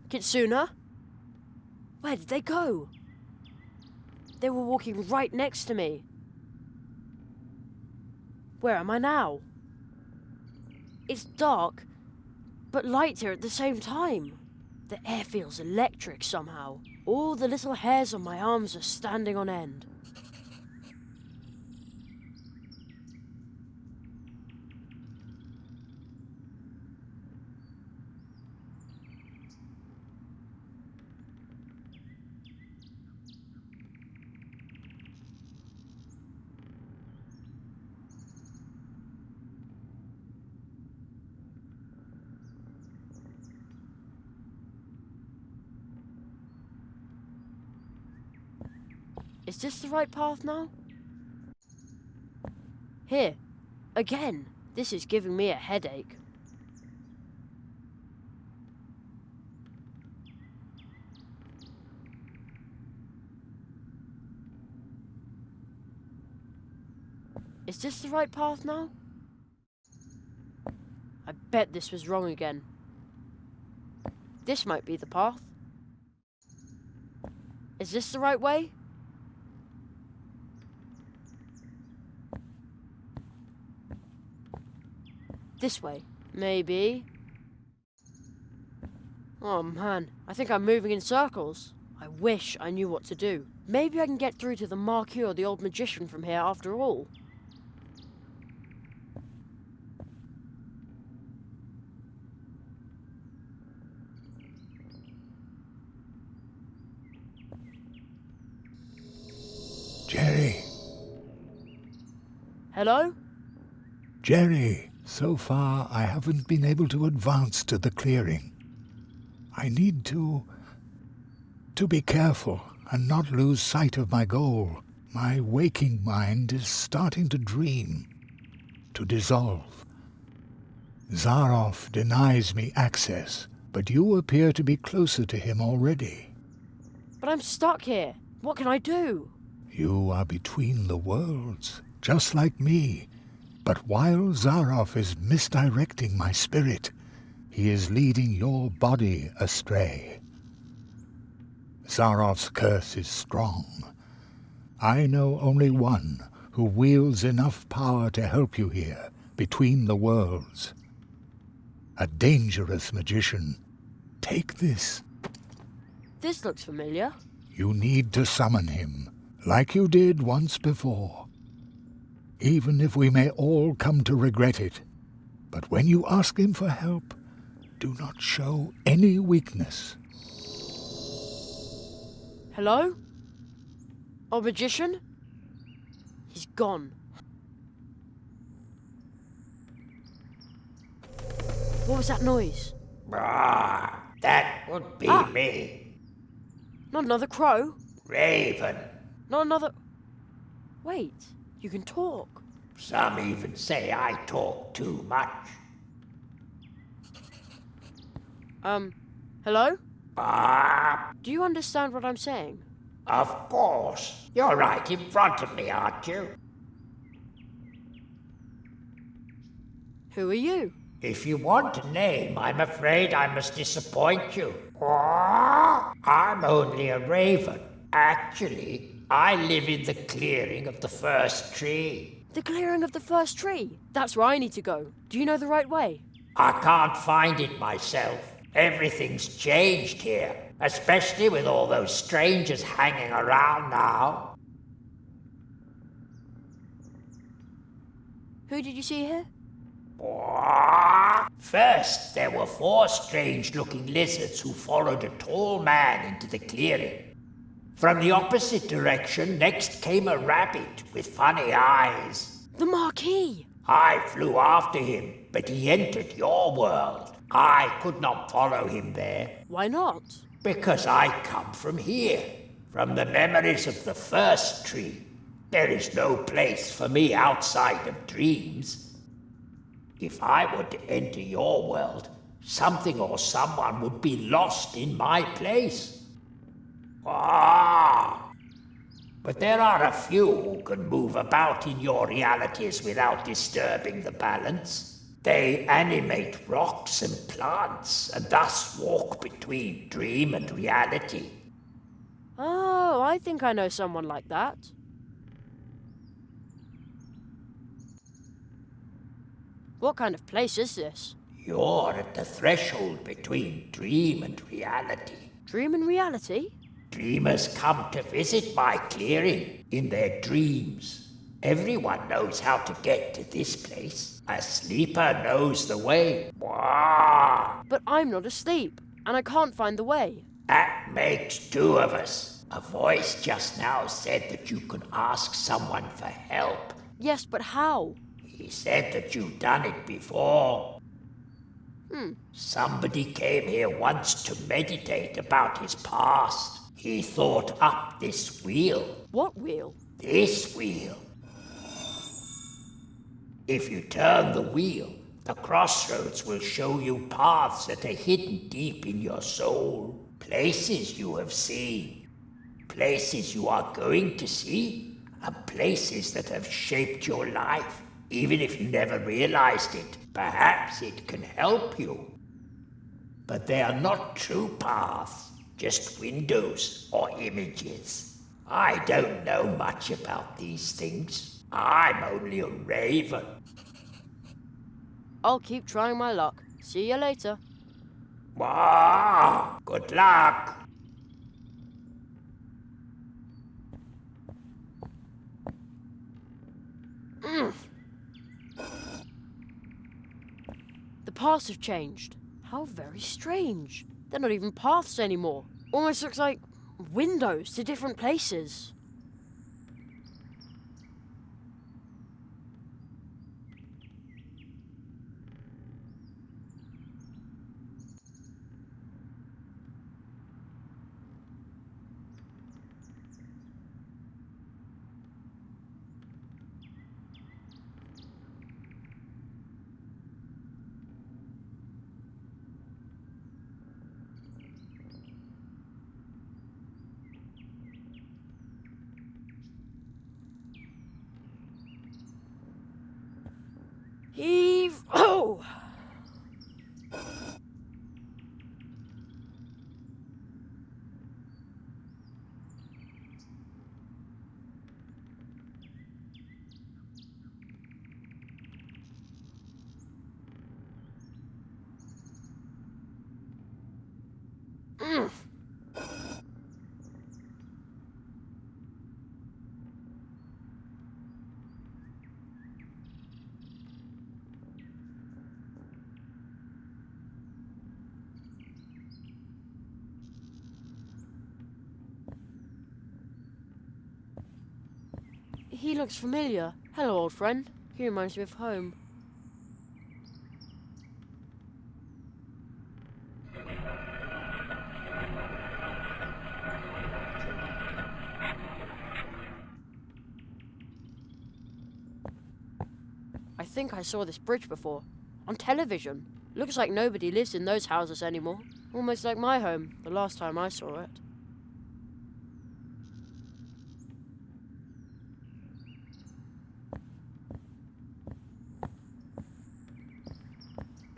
Kitsuna? Where did they go? They were walking right next to me. Where am I now? It's dark, but light here at the same time. The air feels electric somehow. All the little hairs on my arms are standing on end. Is this the right path now? Here, again. This is giving me a headache. Is this the right path now? I bet this was wrong again. This might be the path. Is this the right way? This way, maybe. Oh man, I think I'm moving in circles. I wish I knew what to do. Maybe I can get through to the Marquis or the old magician from here after all. Jerry. Hello? Jerry. So far, I haven't been able to advance to the clearing. I need to be careful and not lose sight of my goal. My waking mind is starting to dream, to dissolve. Zaroff denies me access, but you appear to be closer to him already. But I'm stuck here. What can I do? You are between the worlds, just like me. But while Zaroff is misdirecting my spirit, he is leading your body astray. Zaroff's curse is strong. I know only one who wields enough power to help you here, between the worlds. A dangerous magician. Take this. This looks familiar. You need to summon him, like you did once before. Even if we may all come to regret it. But when you ask him for help, do not show any weakness. Hello? Old magician? He's gone. What was that noise? That would be me. Not another crow? Raven. Not another... Wait, you can talk. Some even say I talk too much. Hello? Ah, Do you understand what I'm saying? of course. You're right in front of me, aren't you? Who are you? If you want a name, I'm afraid I must disappoint you. I'm only a raven. Actually, I live in the clearing of the first tree. The clearing of the first tree. That's where I need to go. Do you know the right way? I can't find it myself. Everything's changed here, especially with all those strangers hanging around now. Who did you see here? First, there were 4 strange-looking lizards who followed a tall man into the clearing. From the opposite direction, next came a rabbit with funny eyes. The Marquis! I flew after him, but he entered your world. I could not follow him there, Why not? because I come from here, from the memories of the first tree. There is no place for me outside of dreams. If I were to enter your world, something or someone would be lost in my place. But there are a few who can move about in your realities without disturbing the balance. They animate rocks and plants, and thus walk between dream and reality. Oh, I think I know someone like that. What kind of place is this? You're at the threshold between dream and reality. Dream and reality? Dreamers come to visit my clearing in their dreams. Everyone knows how to get to this place. A sleeper knows the way. Wah! But I'm not asleep, and I can't find the way. That makes two of us. A voice just now said that you could ask someone for help. Yes, but how? He said that you've done it before. Somebody came here once to meditate about his past. He thought up this wheel. What wheel? This wheel. If you turn the wheel, the crossroads will show you paths that are hidden deep in your soul. Places you have seen. Places you are going to see. And places that have shaped your life. Even if you never realized it, perhaps it can help you. But they are not true paths, just windows or images. I don't know much about these things. I'm only a raven. I'll keep trying my luck. See you later. Wah! Good luck. The paths have changed. How very strange. They're not even paths anymore. Almost looks like windows to different places. Heave! Oh! He looks familiar. Hello, old friend. He reminds me of home. I think I saw this bridge before. On television. Looks like nobody lives in those houses anymore. Almost like my home, the last time I saw it.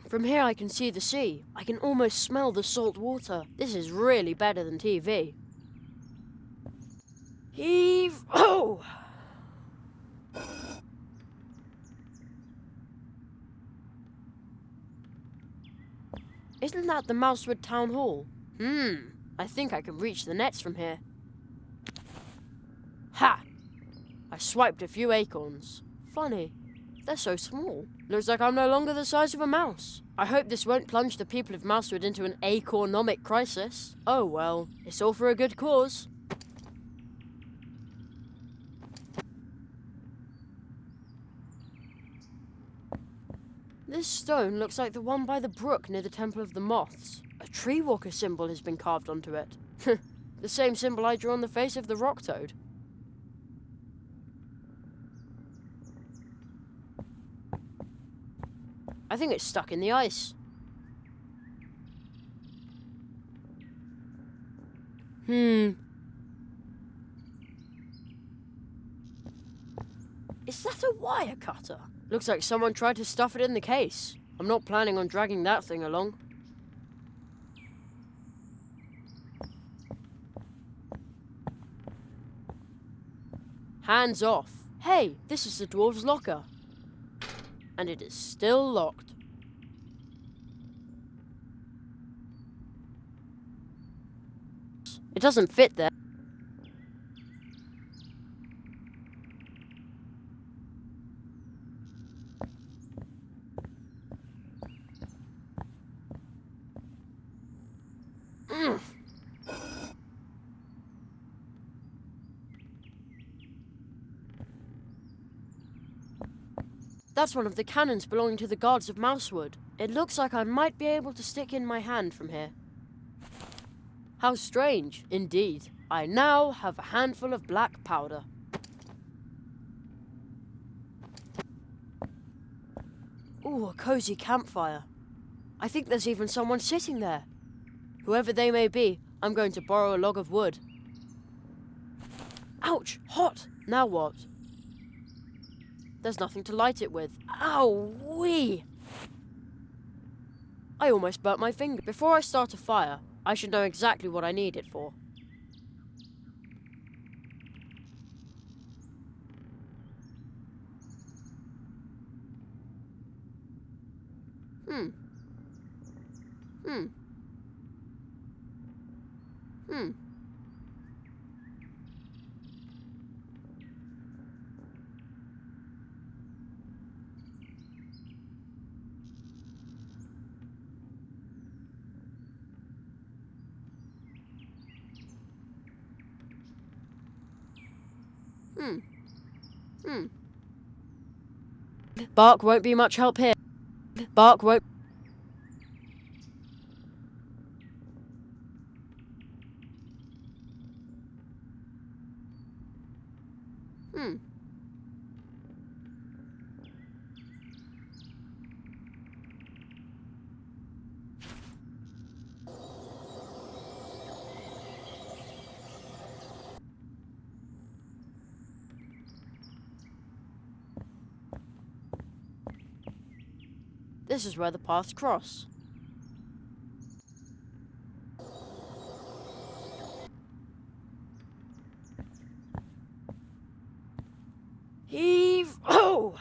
From here I can see the sea. I can almost smell the salt water. This is really better than TV. Heave! Oh! Isn't that the Mousewood Town Hall? I think I can reach the nets from here. Ha! I swiped a few acorns. Funny. They're so small. Looks like I'm no longer the size of a mouse. I hope this won't plunge the people of Mousewood into an acornomic crisis. Oh well, it's all for a good cause. This stone looks like the one by the brook near the Temple of the Moths. A tree walker symbol has been carved onto it. The same symbol I drew on the face of the rock toad. I think it's stuck in the ice. Is that a wire cutter? Looks like someone tried to stuff it in the case. I'm not planning on dragging that thing along. Hands off. Hey, this is the dwarves' locker. And it is still locked. It doesn't fit there. That's one of the cannons belonging to the guards of Mousewood. It looks like I might be able to stick in my hand from here. How strange, indeed. I now have a handful of black powder. Ooh, a cozy campfire. I think there's even someone sitting there. Whoever they may be, I'm going to borrow a log of wood. Ouch! Hot! Now what? There's nothing to light it with. Ow-wee! I almost burnt my finger. Before I start a fire, I should know exactly what I need it for. Hmm. Bark won't be much help here. Bark won't... This is where the paths cross. Heave! Oh!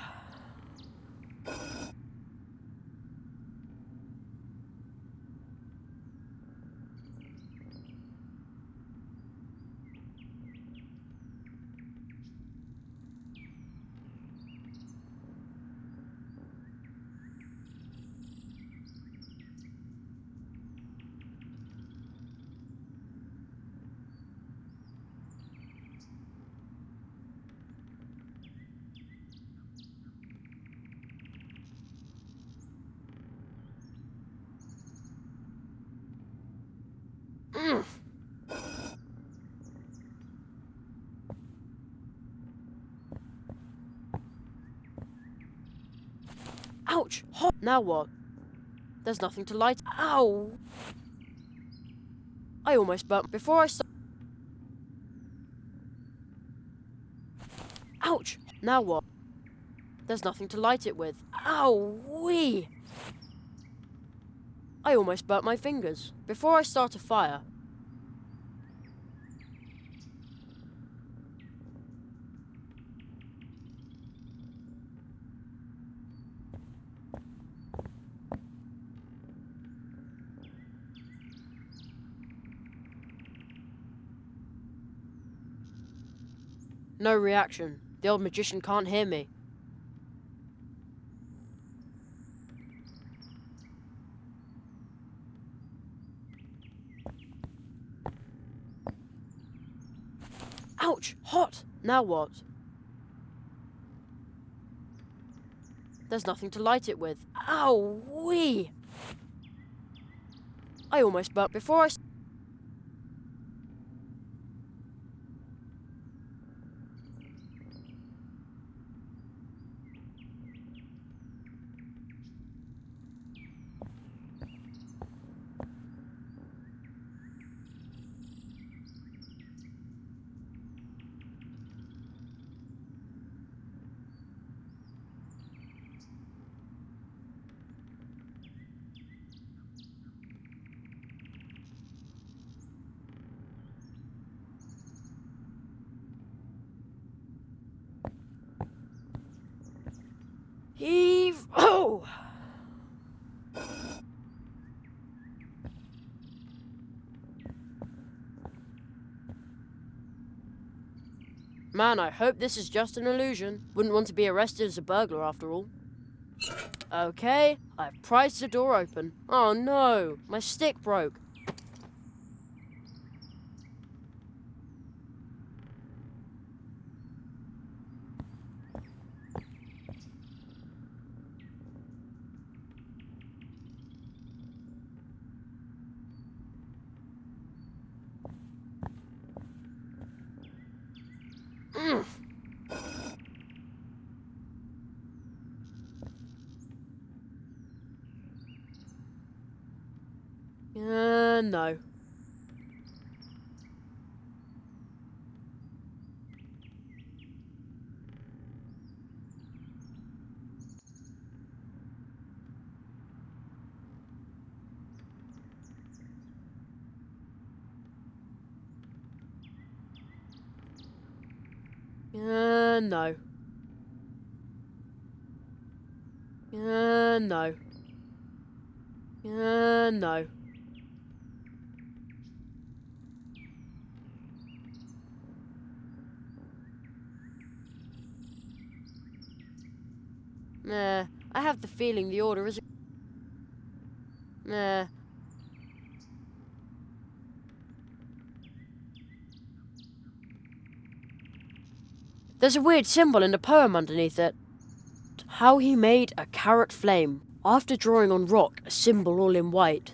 Ouch! Hot! Now what? There's nothing to light. Ow! I almost burnt before I start. Ouch! Now what? There's nothing to light it with. Ow-wee! I almost burnt my fingers. Before I start a fire, no reaction. The old magician can't hear me. Ouch! Hot! Now what? There's nothing to light it with. Ow-wee! I almost burnt before I... Man, I hope this is just an illusion. Wouldn't want to be arrested as a burglar after all. Okay, I've prized the door open. Oh no, my stick broke. No. No. No. No. Nah, I have the feeling the order is... Nah. There's a weird symbol in the poem underneath it. How he made a carrot flame, after drawing on rock a symbol all in white.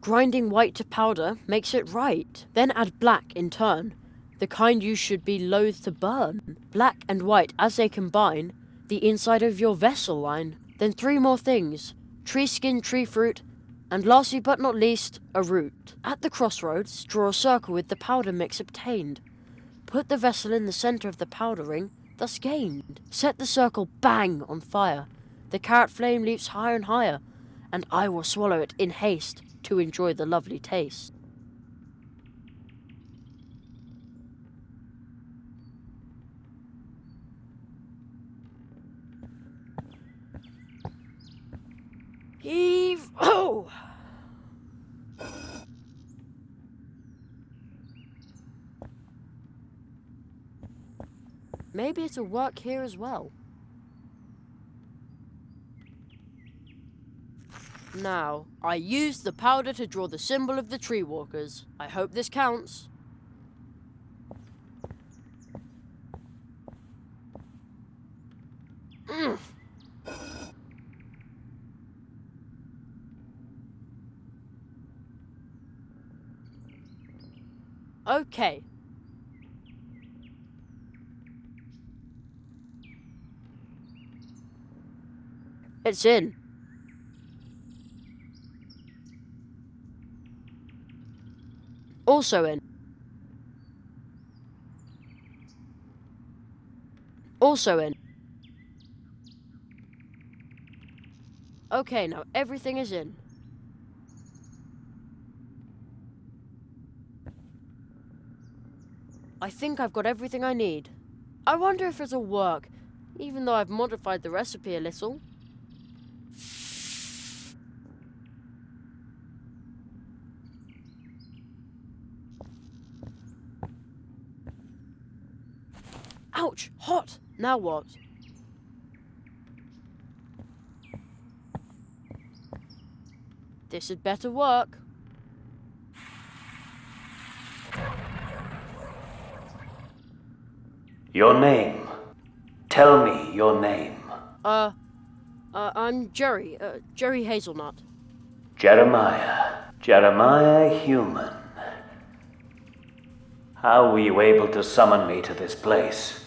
Grinding white to powder makes it right, then add black in turn, the kind you should be loath to burn. Black and white as they combine, the inside of your vessel line. Then 3 more things, tree skin, tree fruit, and lastly but not least, a root. At the crossroads, draw a circle with the powder mix obtained. Put the vessel in the center of the powder ring, thus gained. Set the circle bang on fire. The carrot flame leaps higher and higher, and I will swallow it in haste to enjoy the lovely taste. Heave ho! Maybe it'll work here as well. Now, I used the powder to draw the symbol of the tree walkers. I hope this counts. Okay. It's in. Also in. Also in. Okay, now everything is in. I think I've got everything I need. I wonder if it'll work, even though I've modified the recipe a little. Ouch! Hot! Now what? This had better work. Your name. Tell me your name. I'm Jerry. Jerry Hazelnut. Jeremiah. Jeremiah Human. How were you able to summon me to this place?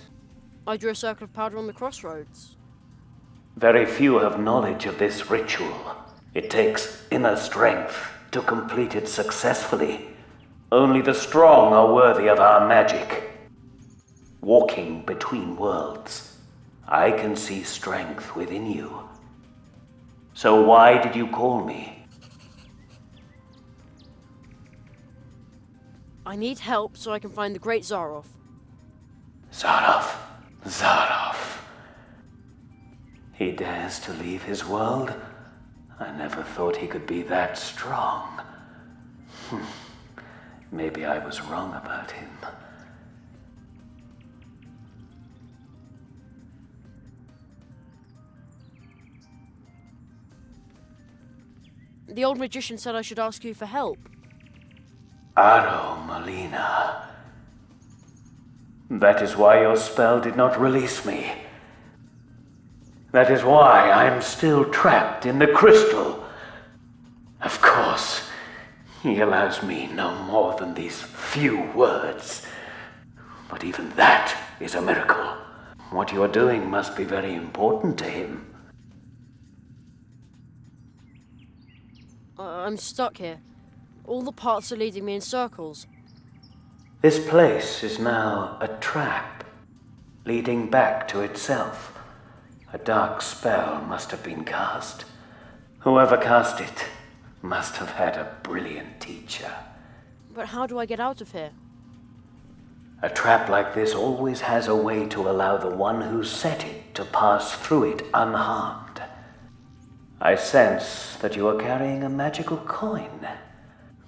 I drew a circle of powder on the crossroads. Very few have knowledge of this ritual. It takes inner strength to complete it successfully. Only the strong are worthy of our magic. Walking between worlds, I can see strength within you. So why did you call me? I need help so I can find the Great Zaroff. Zaroff. He dares to leave his world? I never thought he could be that strong. Maybe I was wrong about him. The old magician said I should ask you for help. Aro Molina. That is why your spell did not release me. That is why I am still trapped in the crystal. Of course, he allows me no more than these few words. But even that is a miracle. What you are doing must be very important to him. I'm stuck here. All the paths are leading me in circles. This place is now a trap, leading back to itself. A dark spell must have been cast. Whoever cast it must have had a brilliant teacher. But how do I get out of here? A trap like this always has a way to allow the one who set it to pass through it unharmed. I sense that you are carrying a magical coin.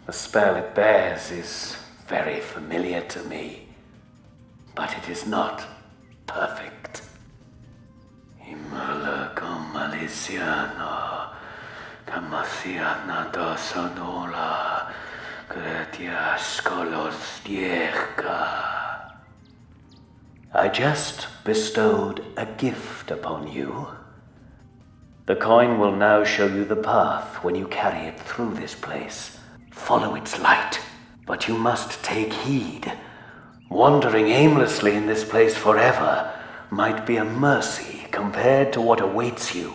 The spell it bears is very familiar to me, but it is not perfect. Imala Maliciano, Camasiana Dosanola, Gretia Skolostierka. I just bestowed a gift upon you. The coin will now show you the path when you carry it through this place. Follow its light, but you must take heed. Wandering aimlessly in this place forever might be a mercy compared to what awaits you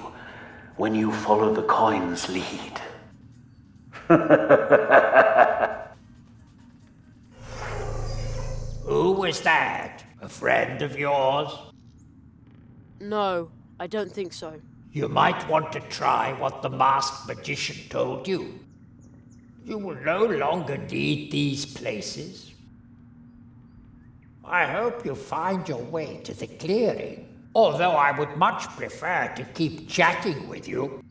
when you follow the coin's lead. Who was that? A friend of yours? No, I don't think so. You might want to try what the masked magician told you. You will no longer need these places. I hope you find your way to the clearing, although I would much prefer to keep chatting with you.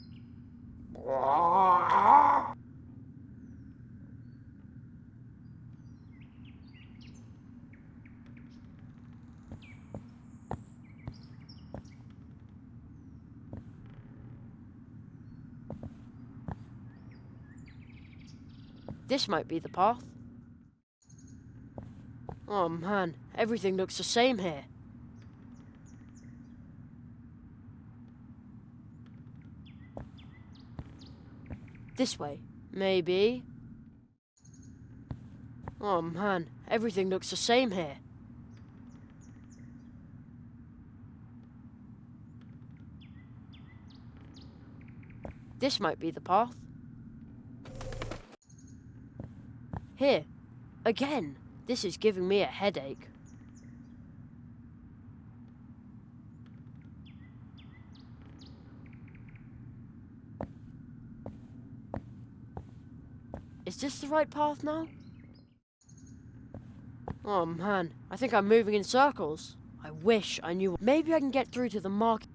This might be the path. Oh man, everything looks the same here. This way, maybe. Oh man, everything looks the same here. This might be the path. Here, again. This is giving me a headache. Is this the right path now? Oh man, I think I'm moving in circles. I wish I knew. Maybe I can get through to the market.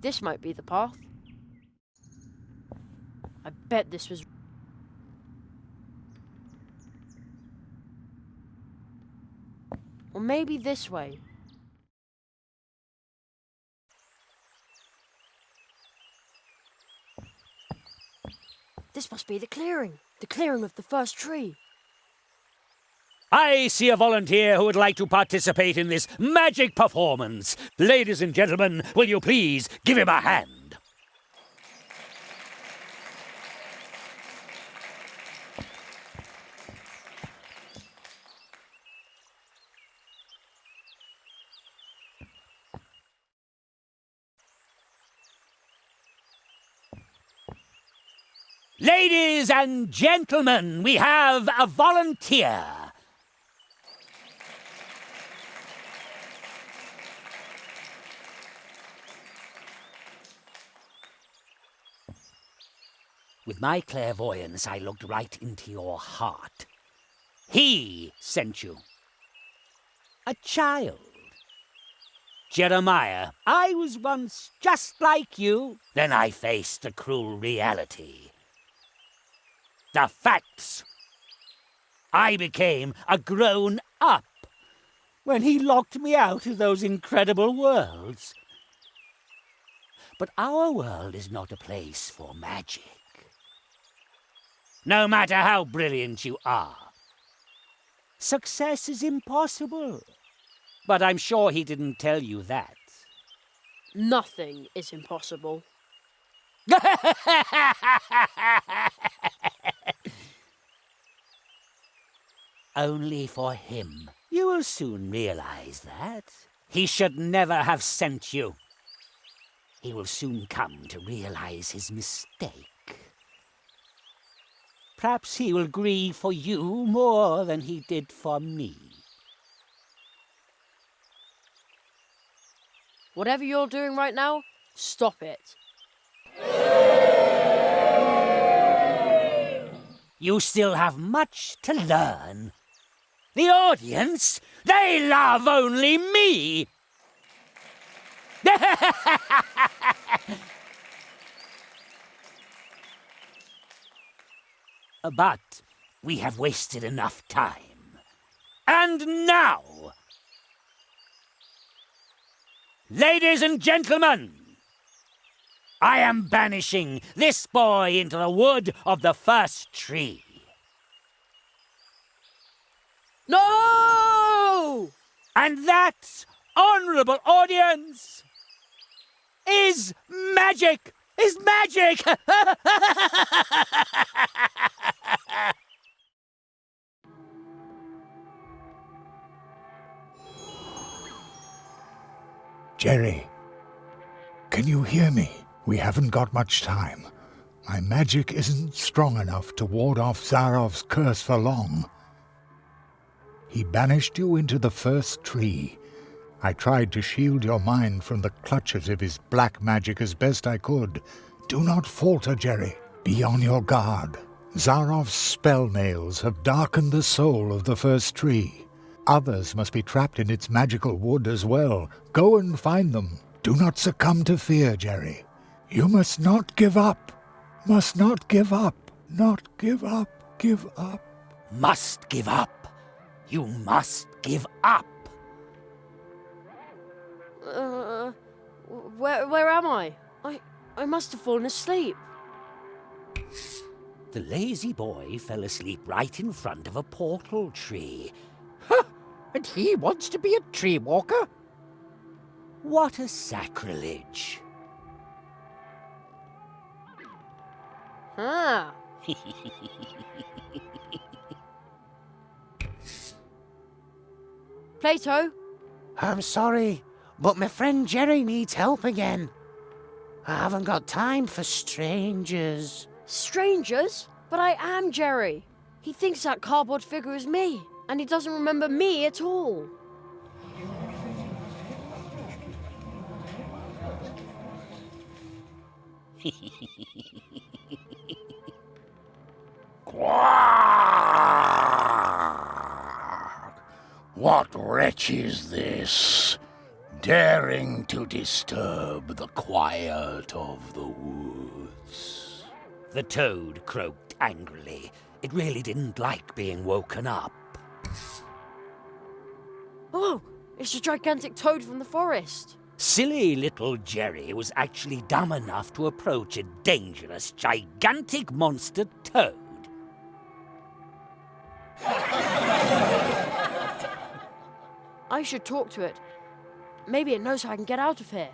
This might be the path. I bet this was... Or maybe this way. This must be the clearing of the first tree. I see a volunteer who would like to participate in this magic performance. Ladies and gentlemen, will you please give him a hand? Ladies and gentlemen, we have a volunteer. With my clairvoyance, I looked right into your heart. He sent you. A child. Jeremiah, I was once just like you. Then I faced the cruel reality. The facts. I became a grown-up when he locked me out of those incredible worlds. But our world is not a place for magic. No matter how brilliant you are, success is impossible. But I'm sure he didn't tell you that. Nothing is impossible. Only for him. You will soon realize that. He should never have sent you. He will soon come to realize his mistake. Perhaps he will grieve for you more than he did for me. Whatever you're doing right now, stop it. You still have much to learn. The audience, they love only me. But we have wasted enough time. And now, ladies and gentlemen, I am banishing this boy into the wood of the first tree. No! And that, honorable audience, is magic! Is magic! Jerry, can you hear me? We haven't got much time. My magic isn't strong enough to ward off Zarov's curse for long. He banished you into the first tree. I tried to shield your mind from the clutches of his black magic as best I could. Do not falter, Jerry. Be on your guard. Zarov's spell nails have darkened the soul of the first tree. Others must be trapped in its magical wood as well. Go and find them. Do not succumb to fear, Jerry. You must not give up. Must not give up. Not give up. Give up. Must give up. You must give up. Where am I? I must have fallen asleep. The lazy boy fell asleep right in front of a portal tree. And he wants to be a tree walker? What a sacrilege. Ah. Plato? I'm sorry, but my friend Jerry needs help again. I haven't got time for strangers. Strangers? But I am Jerry. He thinks that cardboard figure is me, and he doesn't remember me at all. What wretch is this, daring to disturb the quiet of the woods? The toad croaked angrily. It really didn't like being woken up. Oh, it's a gigantic toad from the forest. Silly little Jerry was actually dumb enough to approach a dangerous, gigantic monster toad. I should talk to it. Maybe it knows how I can get out of here.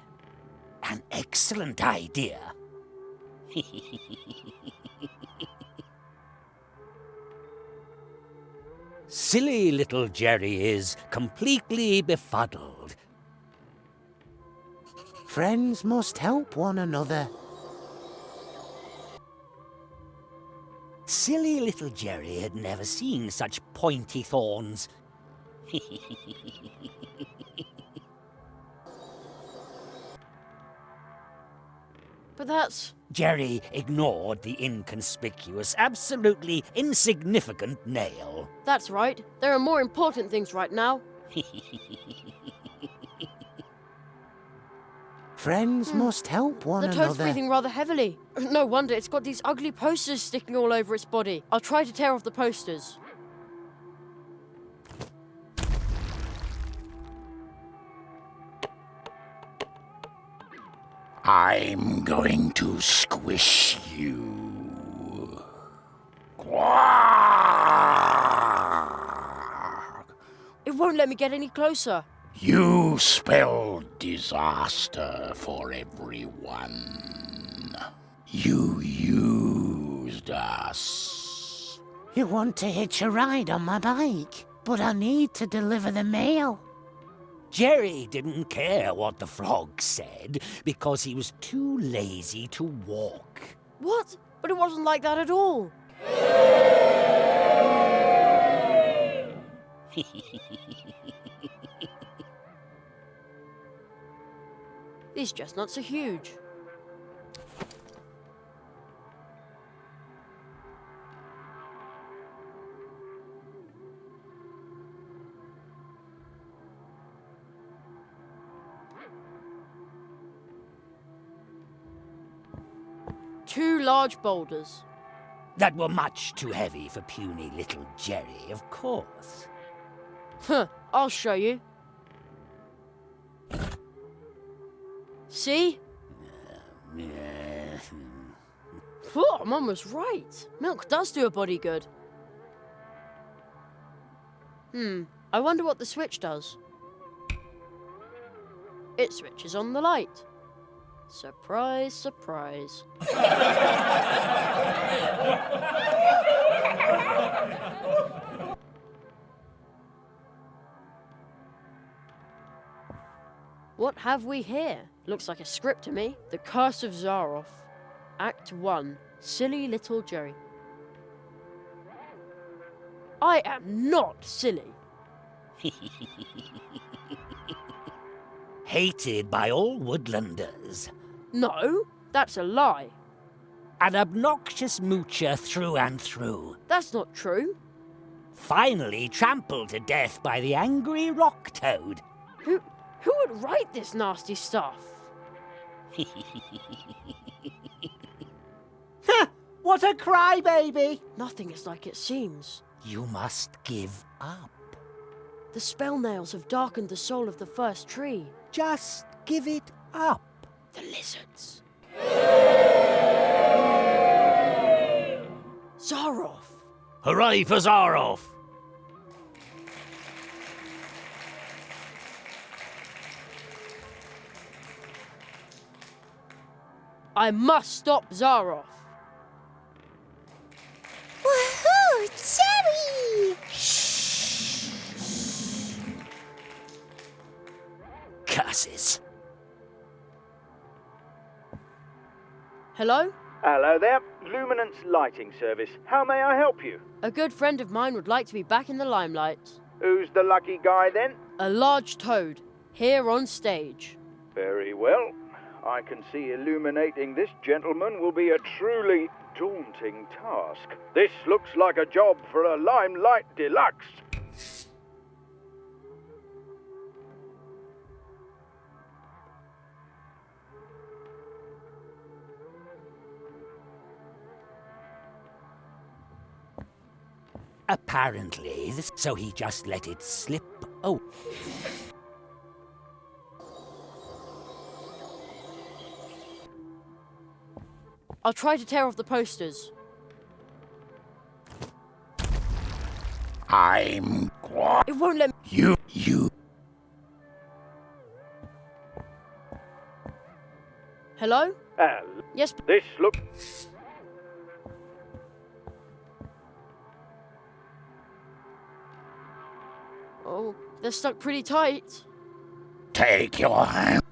An excellent idea. Silly little Jerry is completely befuddled. Friends must help one another. Silly little Jerry had never seen such pointy thorns. But that's... Jerry ignored the inconspicuous, absolutely insignificant nail. That's right. There are more important things right now. Friends must help one The toad's another. breathing rather heavily. No wonder, it's got these ugly posters sticking all over its body. I'll try to tear off the posters. I'm going to squish you. It won't let me get any closer. You spell disaster for everyone. You used us. You want to hitch a ride on my bike, but I need to deliver the mail. Jerry didn't care what the frog said because he was too lazy to walk. What? But it wasn't like that at all. These chestnuts are huge. Two large boulders. That were much too heavy for puny little Jerry, of course. Huh, I'll show you. See? Oh, Mum was right. Milk does do a body good. I wonder what the switch does. It switches on the light. Surprise, surprise. What have we here? Looks like a script to me. The Curse of Zaroff. Act 1. Silly little Jerry. I am not silly. Hated by all woodlanders. No, that's a lie. An obnoxious moocher through and through. That's not true. Finally trampled to death by the angry rock toad. Who would write this nasty stuff? What a crybaby! Nothing is like it seems. You must give up. The spell nails have darkened the soul of the first tree. Just give it up. The lizards. Zaroff! Hooray for Zaroff! I must stop Zaroff. Woohoo! Jerry! Curses. Hello? Hello there, Luminance Lighting Service. How may I help you? A good friend of mine would like to be back in the limelight. Who's the lucky guy then? A large toad, here on stage. Very well. I can see illuminating this gentleman will be a truly daunting task. This looks like a job for a Limelight Deluxe. Apparently, so he just let it slip. Oh. I'll try to tear off the posters. I'm It won't let me. you. Hello? Yes, This look. oh, they're stuck pretty tight. Take your hand.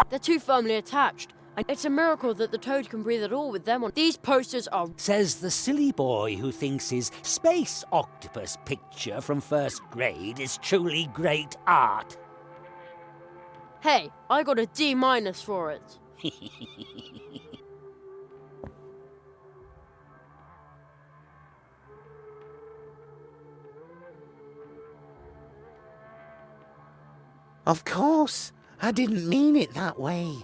They're too firmly attached. And it's a miracle that the toad can breathe at all with them on. These posters are. Says the silly boy who thinks his space octopus picture from first grade is truly great art. Hey, I got a D- for it. Of course, I didn't mean it that way.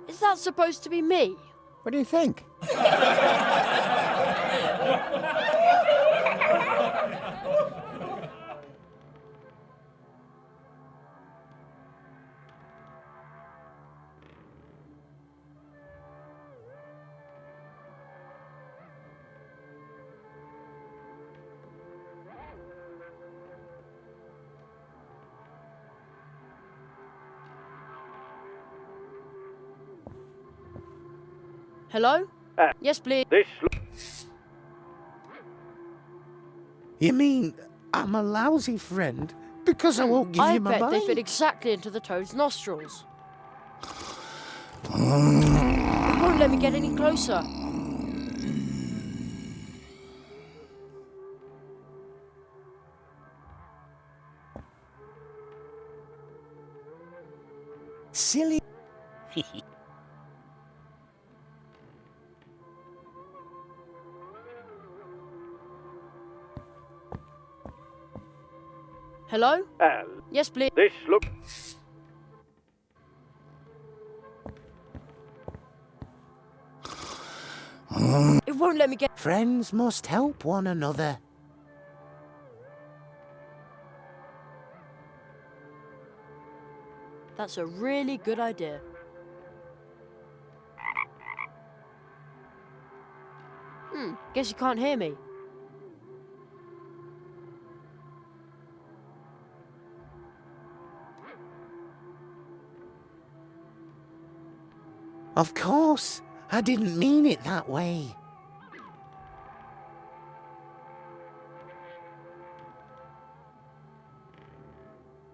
Is that supposed to be me? What do you think? Hello? Yes, please. This You mean I'm a lousy friend because I won't give I you my bet they money? fit exactly into the toad's nostrils. It won't let me get any closer. Silly. Hello? Al. Yes, please. This look. It won't let me get... Friends must help one another. That's a really good idea. Guess you can't hear me. Of course, I didn't mean it that way.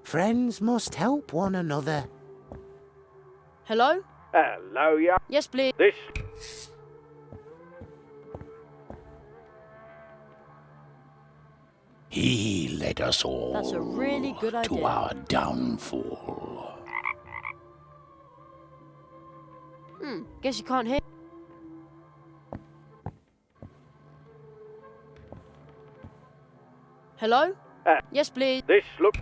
Friends must help one another. Hello? Hello, yeah. Yes, please. This. He led us all That's a really good to idea. our downfall. Guess you can't hear... Hello? Yes, please. This look.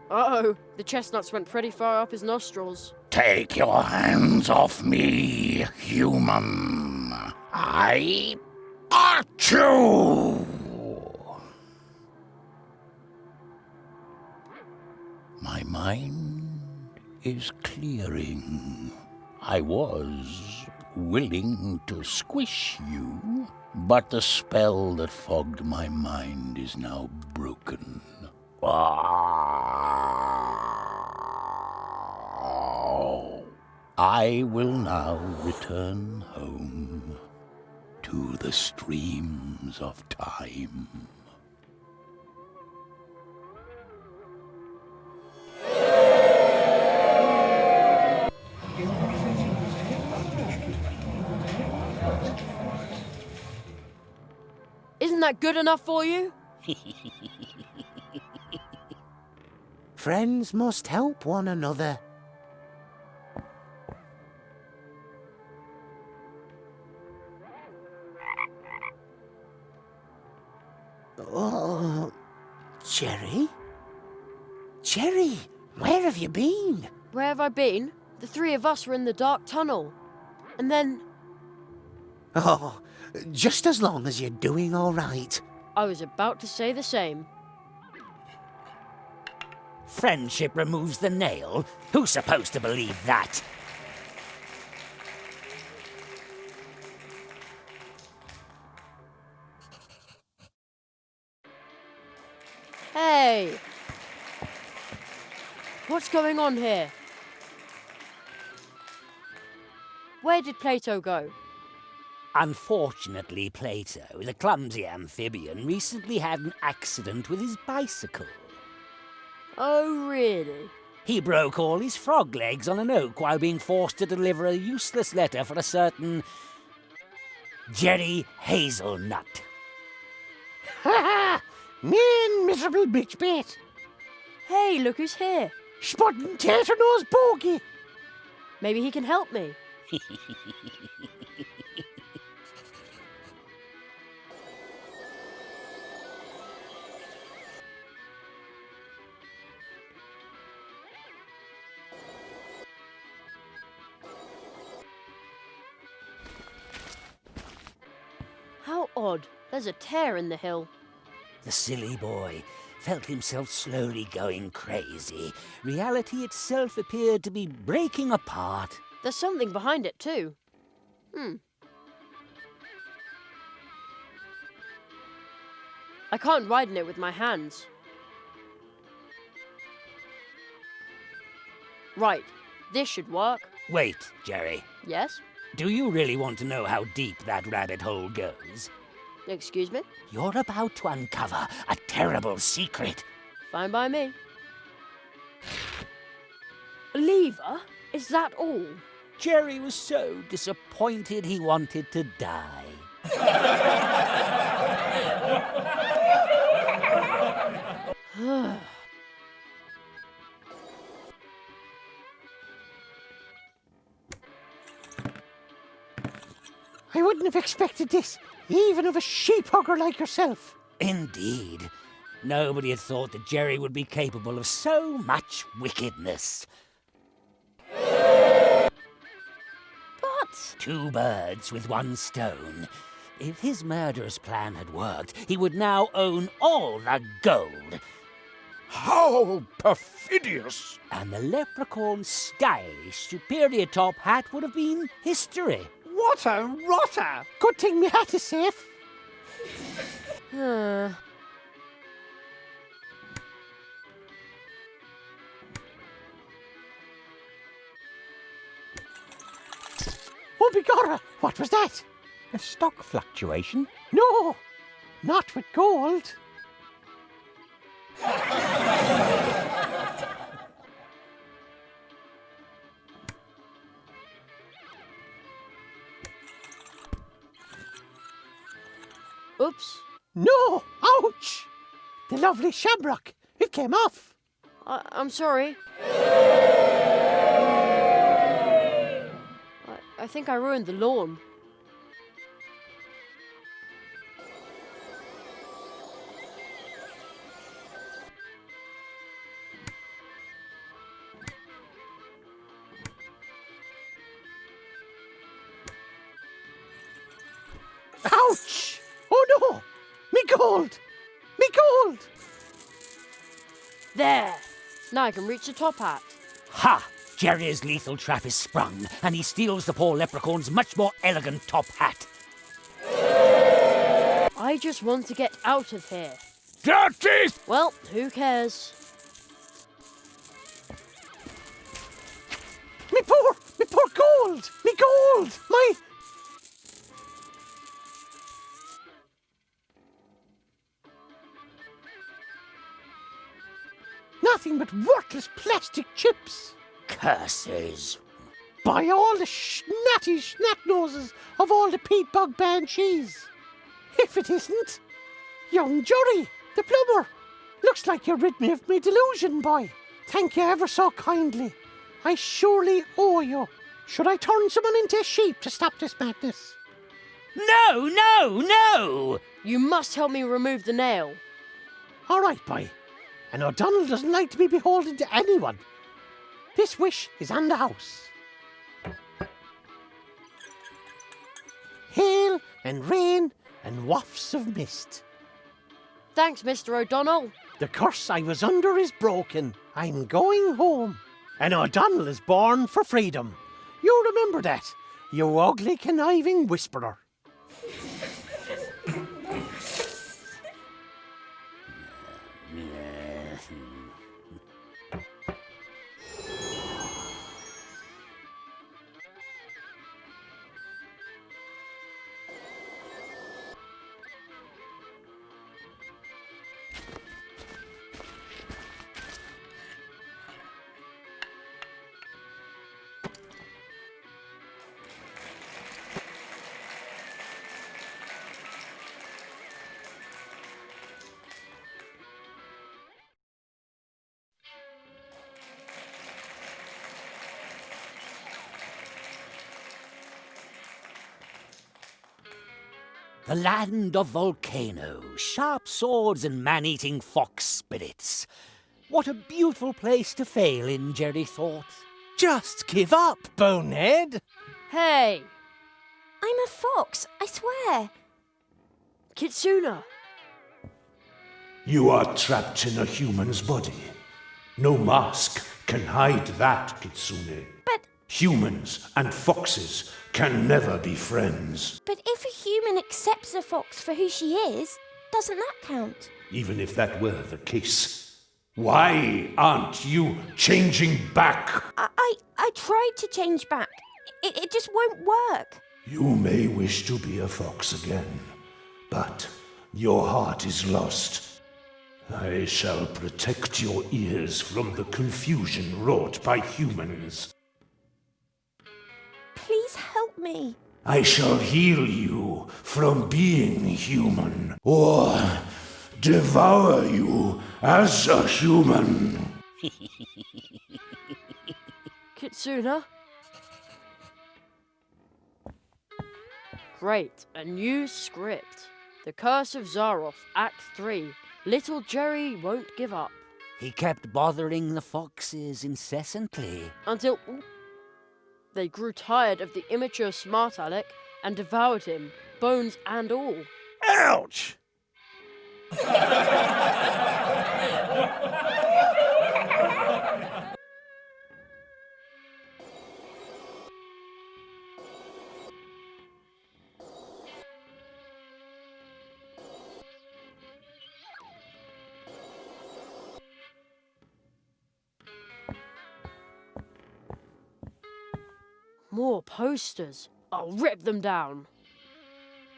Uh-oh, the chestnuts went pretty far up his nostrils. Take your hands off me, human. I got you! My mind is clearing. I was willing to squish you, but the spell that fogged my mind is now broken. I will now return home to the streams of time. Isn't that good enough for you? Friends must help one another. Oh, Jerry? Jerry, where have you been? Where have I been? The three of us were in the dark tunnel. And then Oh, just as long as you're doing all right. I was about to say the same. Friendship removes the nail? Who's supposed to believe that? Hey! What's going on here? Where did Plato go? Unfortunately, Plato, the clumsy amphibian, recently had an accident with his bicycle. Oh, really? He broke all his frog legs on an oak while being forced to deliver a useless letter for a certain Jerry Hazelnut. Ha ha! Mean miserable bitch bait. Hey, look who's here. Spotting tater nose bogey. Maybe he can help me. How odd. There's a tear in the hill. The silly boy felt himself slowly going crazy. Reality itself appeared to be breaking apart. There's something behind it, too. I can't ride in it with my hands. Right, this should work. Wait, Jerry. Yes? Do you really want to know how deep that rabbit hole goes? Excuse me? You're about to uncover a terrible secret. Fine by me. A lever? Is that all? Jerry was so disappointed he wanted to die. I wouldn't have expected this, even of a sheep hugger like yourself. Indeed. Nobody had thought that Jerry would be capable of so much wickedness. But... Two birds with one stone. If his murderous plan had worked, he would now own all the gold. How perfidious! And the leprechaun's stylish, superior top hat would have been history. What a rotter! Good thing me hat is safe. Oh, begorra! What was that? A stock fluctuation? No, not with gold. Oops. No! Ouch! The lovely shamrock. It came off. I'm sorry. I think I ruined the lawn. Ouch! Oh no! Me gold! Me gold! There! Now I can reach the top hat. Ha! Jerry's lethal trap is sprung, and he steals the poor leprechaun's much more elegant top hat. I just want to get out of here. Dirty! Well, who cares? Me poor gold! Me gold! My... Nothing but worthless plastic chips. Curses. By all the snatty snot-noses of all the peat bog banshees. If it isn't, young Jory, the plumber. Looks like you rid me of my delusion, boy. Thank you ever so kindly. I surely owe you. Should I turn someone into a sheep to stop this madness? No, no, no! You must help me remove the nail. All right, boy. And O'Donnell doesn't like to be beholden to anyone. This wish is on the house. Hail and rain and wafts of mist. Thanks, Mr. O'Donnell. The curse I was under is broken. I'm going home. And O'Donnell is born for freedom. You remember that, you ugly conniving whisperer. The land of volcanoes, sharp swords and man-eating fox spirits. What a beautiful place to fail in, Jerry thought. Just give up, bonehead! Hey! I'm a fox, I swear. Kitsuna! You are trapped in a human's body. No mask can hide that, Kitsune. But Humans and foxes can never be friends. if a human accepts a fox for who she is, doesn't that count? Even if that were the case, Why aren't you changing back? I tried to change back. It just won't work. You may wish to be a fox again, but your heart is lost. I shall protect your ears from the confusion wrought by humans. Please help me. I shall heal you from being human, or devour you as a human. Kitsuna? Great, a new script. The Curse of Zaroff, Act 3. Little Jerry won't give up. He kept bothering the foxes incessantly. Until they grew tired of the immature smart aleck and devoured him, bones and all. Ouch! More posters. I'll rip them down.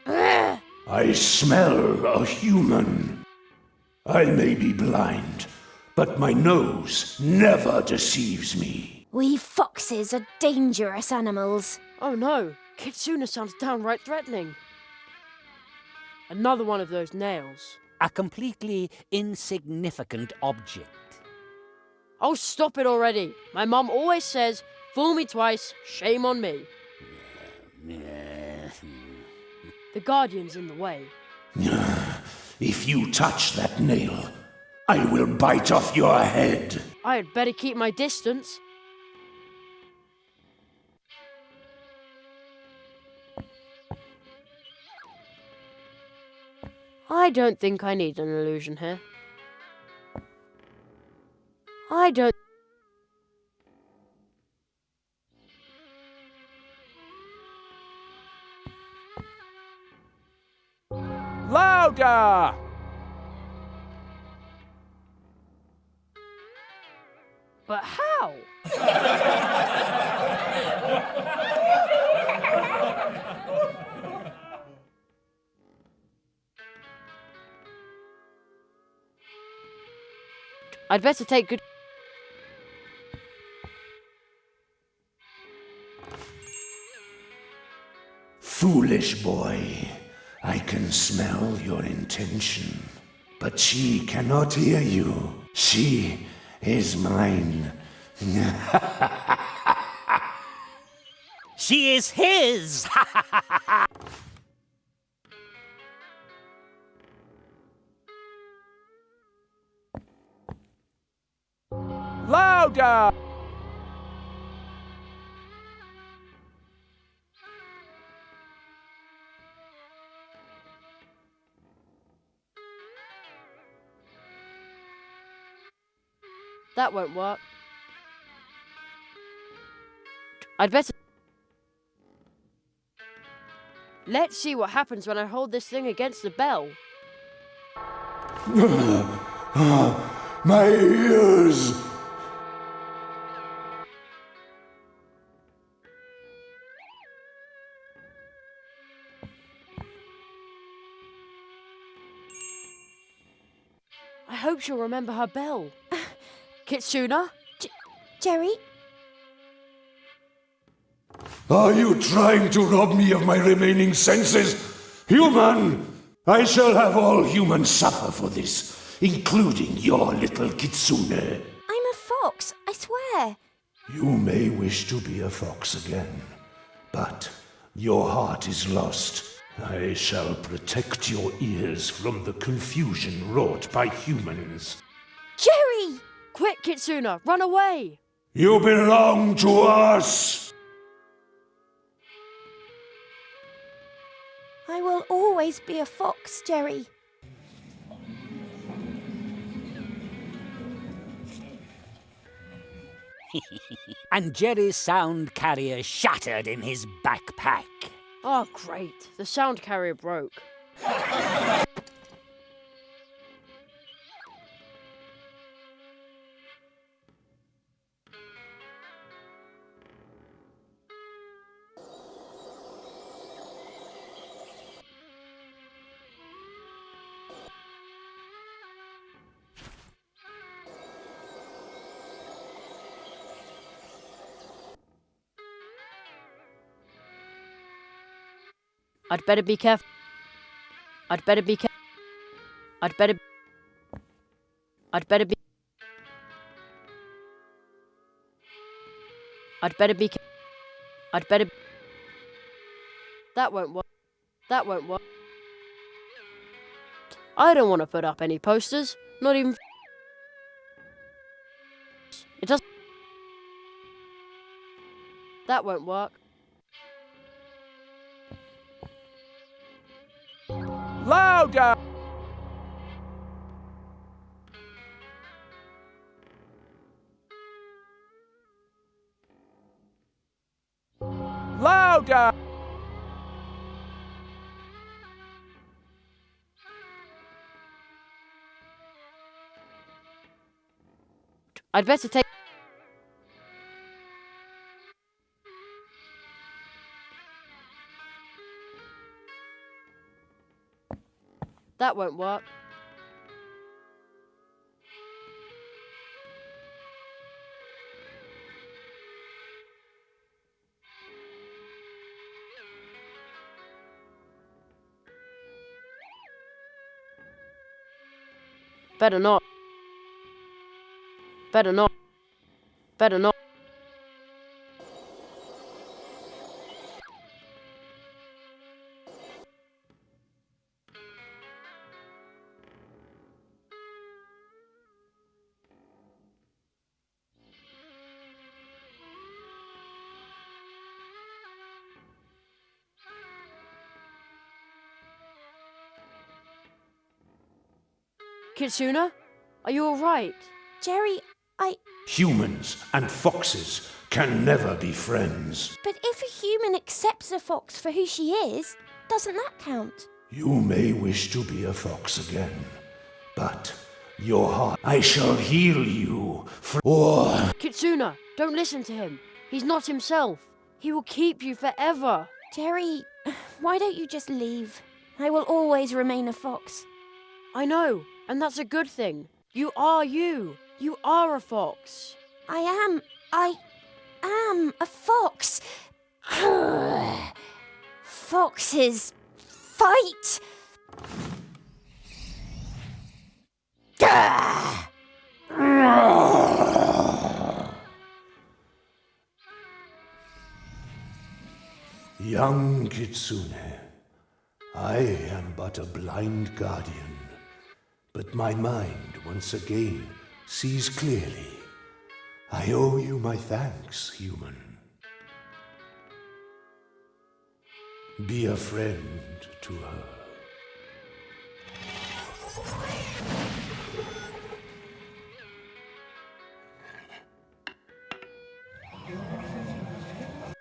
I smell a human. I may be blind, but my nose never deceives me. We foxes are dangerous animals. Oh no, Kitsuna sounds downright threatening. Another one of those nails. A completely insignificant object. Oh, stop it already. My mum always says, fool me twice, shame on me. The Guardian's in the way. If you touch that nail, I will bite off your head. I had better keep my distance. I don't think I need an illusion here. I don't... Louder! But how? I'd better take good... Foolish boy, I can smell your intention, but she cannot hear you. She is mine. She is his! Louder! That won't work. I'd better... Let's see what happens when I hold this thing against the bell. My ears! I hope she'll remember her bell. Kitsuna? Jerry? Are you trying to rob me of my remaining senses? Human! I shall have all humans suffer for this, including your little Kitsune. I'm a fox, I swear. You may wish to be a fox again, but your heart is lost. I shall protect your ears from the confusion wrought by humans. Jerry! Quick, Kitsuna, run away! You belong to us! I will always be a fox, Jerry. And Jerry's sound carrier shattered in his backpack. Oh, great. The sound carrier broke. I'd better be careful. I'd better be careful. I'd better be... I'd better be... I'd better be... I'd better... That won't work. That won't work. I don't want to put up any posters. Not even... It doesn't... That won't work. Louder! Louder! I'd better take... That won't work. Better not. Better not. Better not. Kitsuna? Are you alright? Jerry, Humans and foxes can never be friends. But if a human accepts a fox for who she is, doesn't that count? You may wish to be a fox again, but your heart... I shall heal you Kitsuna, don't listen to him. He's not himself. He will keep you forever. Jerry, why don't you just leave? I will always remain a fox. I know, and that's a good thing. You are you. You are a fox. I am a fox. Foxes fight. Young Kitsune, I am but a blind guardian, but my mind once again sees clearly. I owe you my thanks, human. Be a friend to her.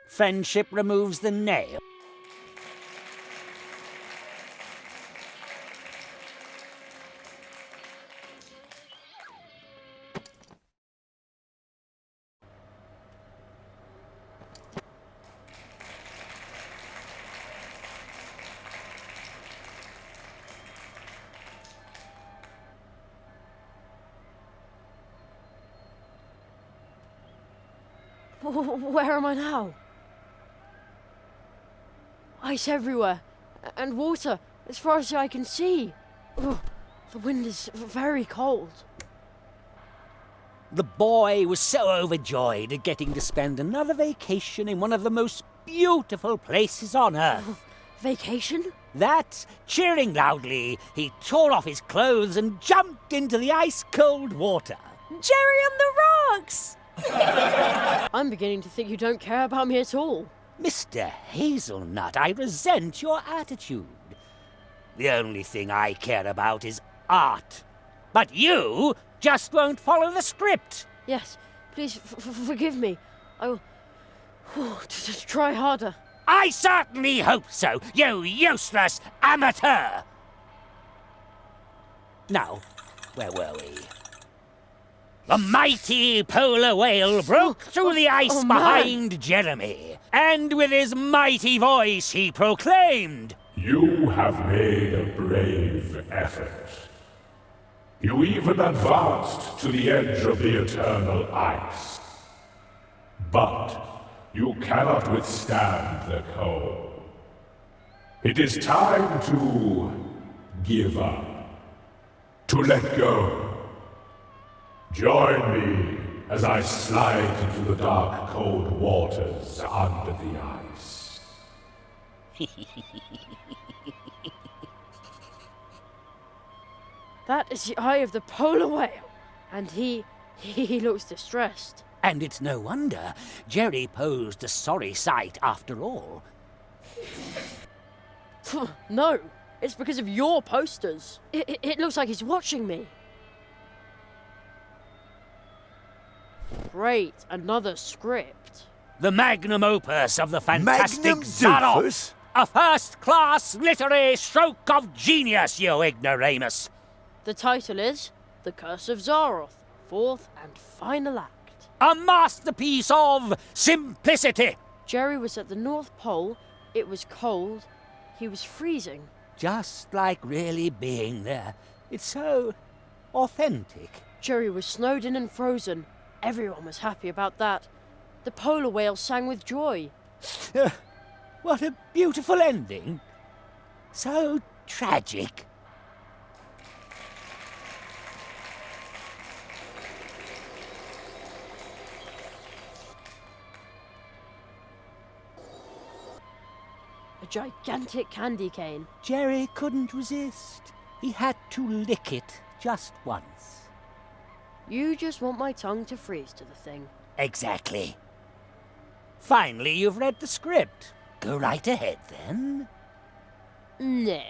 Friendship removes the nail. Where am I now? Ice everywhere, and water as far as I can see. Ugh, the wind is very cold. The boy was so overjoyed at getting to spend another vacation in one of the most beautiful places on Earth. Vacation? That, cheering loudly, he tore off his clothes and jumped into the ice-cold water. Jerry on the rocks! I'm beginning to think you don't care about me at all. Mr. Hazelnut, I resent your attitude. The only thing I care about is art. But you just won't follow the script. Yes, please forgive me. I will try harder. I certainly hope so, you useless amateur! Now, where were we? The mighty polar whale broke through the ice behind Jeremy, and with his mighty voice he proclaimed, "You have made a brave effort. You even advanced to the edge of the eternal ice. But you cannot withstand the cold. It is time to give up. To let go. Join me as I slide into the dark, cold waters under the ice. That is the eye of the polar whale, and he looks distressed. And it's no wonder. Jerry posed a sorry sight after all. No, it's because of your posters. It looks like he's watching me. Great, another script. The magnum opus of the fantastic Magnum Zaroff. doofus? A first-class literary stroke of genius, you ignoramus. The title is The Curse of Zaroth, fourth and final act. A masterpiece of simplicity. Jerry was at the North Pole, it was cold, he was freezing. Just like really being there. It's so authentic. Jerry was snowed in and frozen. Everyone was happy about that. The polar whale sang with joy. What a beautiful ending. So tragic. A gigantic candy cane. Jerry couldn't resist. He had to lick it just once. You just want my tongue to freeze to the thing. Exactly. Finally, you've read the script. Go right ahead, then. No.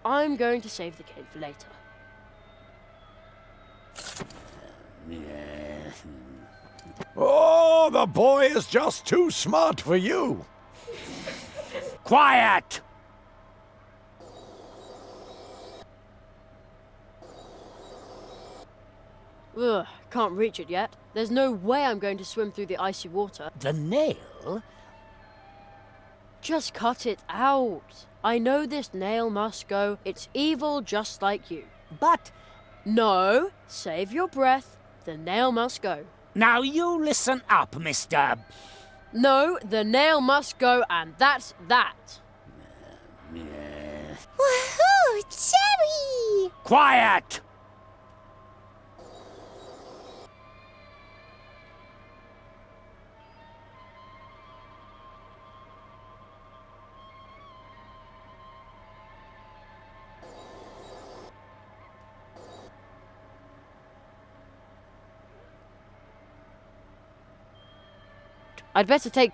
I'm going to save the cane for later. Oh, the boy is just too smart for you. Quiet! Ugh, can't reach it yet. There's no way I'm going to swim through the icy water. The nail? Just cut it out. I know this nail must go. It's evil just like you. But... No, save your breath. The nail must go. Now you listen up, Mr. No, the nail must go, and that's that. Woohoo! Jerry! Quiet! I'd better take...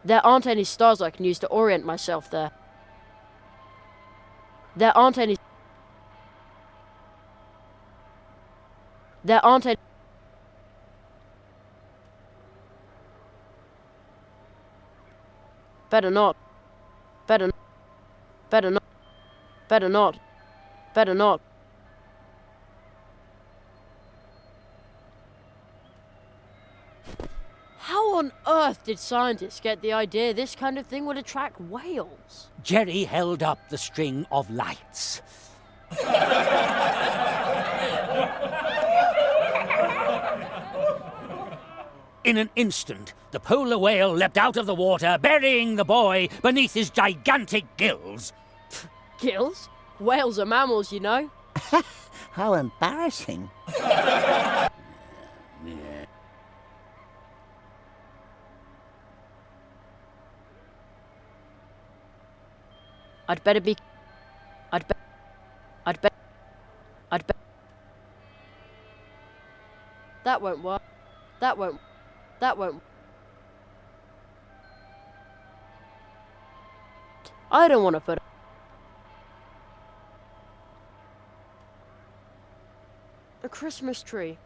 There aren't any stars I can use to orient myself there. There aren't any... There aren't any... Better not. Better not. Better not. Better not. Better not. How on earth did scientists get the idea this kind of thing would attract whales? Jerry held up the string of lights. In an instant, the polar whale leapt out of the water, burying the boy beneath his gigantic gills. Gills? Whales are mammals, you know. How embarrassing. I'd better be... I'd bet... That won't work. That won't... I don't want to put... A Christmas tree.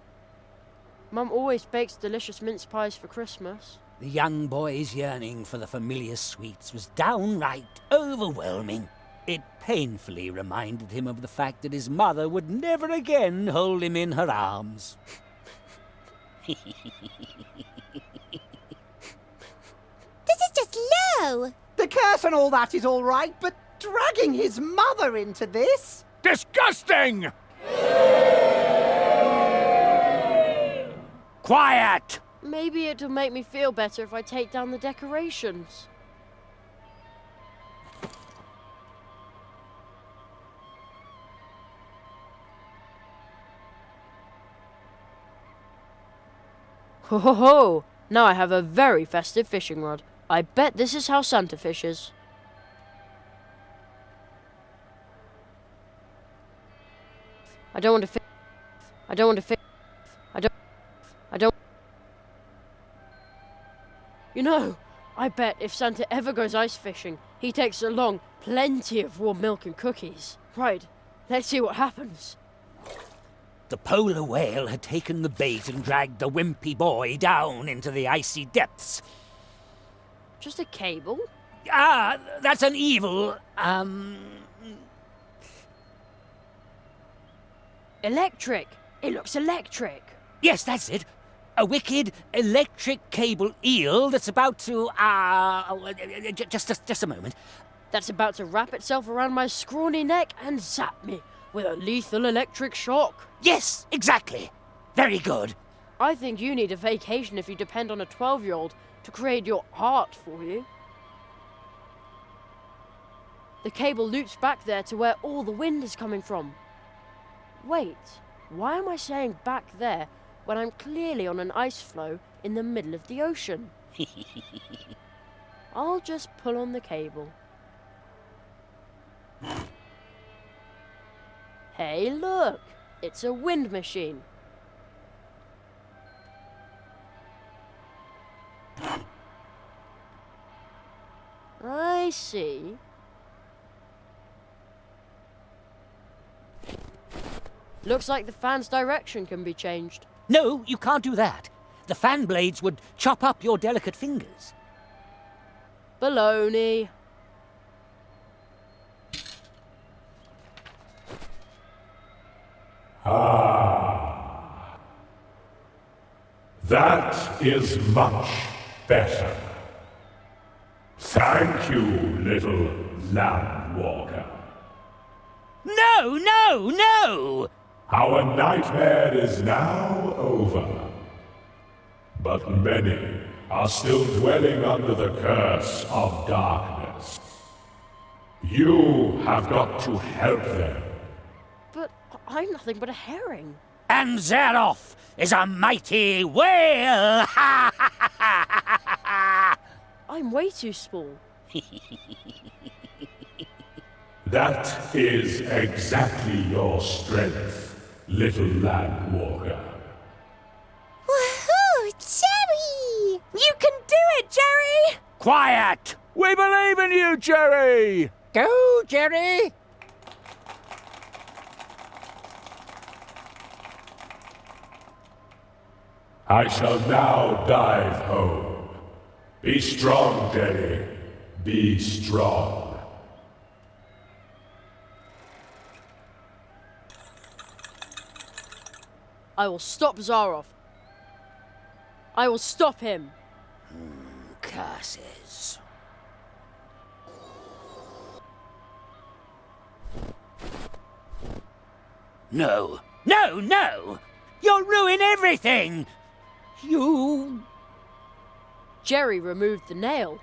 Mum always bakes delicious mince pies for Christmas. The young boy's yearning for the familiar sweets was downright overwhelming. It painfully reminded him of the fact that his mother would never again hold him in her arms. This is just low! The curse and all that is all right, but dragging his mother into this? Disgusting! Quiet! Maybe it'll make me feel better if I take down the decorations. Ho ho ho! Now I have a very festive fishing rod. I bet this is how Santa fishes. I don't want to fish. I don't want to fish. I don't. You know, I bet if Santa ever goes ice fishing, he takes along plenty of warm milk and cookies. Right, let's see what happens. The polar whale had taken the bait and dragged the wimpy boy down into the icy depths. Just a cable? Ah, that's an evil, Electric! It looks electric! Yes, that's it. A wicked electric cable eel that's about to, just a moment. That's about to wrap itself around my scrawny neck and zap me with a lethal electric shock. Yes, exactly. Very good. I think you need a vacation if you depend on a 12-year-old to create your art for you. The cable loops back there to where all the wind is coming from. Wait, why am I saying back there when I'm clearly on an ice floe in the middle of the ocean? I'll just pull on the cable. Hey, look! It's a wind machine. I see. Looks like the fan's direction can be changed. No, you can't do that. The fan blades would chop up your delicate fingers. Baloney. Ah. That is much better. Thank you, little land walker. No, no, no! Our nightmare is now over. But many are still dwelling under the curse of darkness. You have got to help them. But I'm nothing but a herring. And Zaroff is a mighty whale! I'm way too small. That is exactly your strength, little land walker. Woohoo! Jerry! You can do it, Jerry! Quiet! We believe in you, Jerry! Go, Jerry! I shall now dive home. Be strong, Jerry. Be strong. I will stop Zaroff. I will stop him. Curses. No, no, no! You'll ruin everything! You... Jerry removed the nail.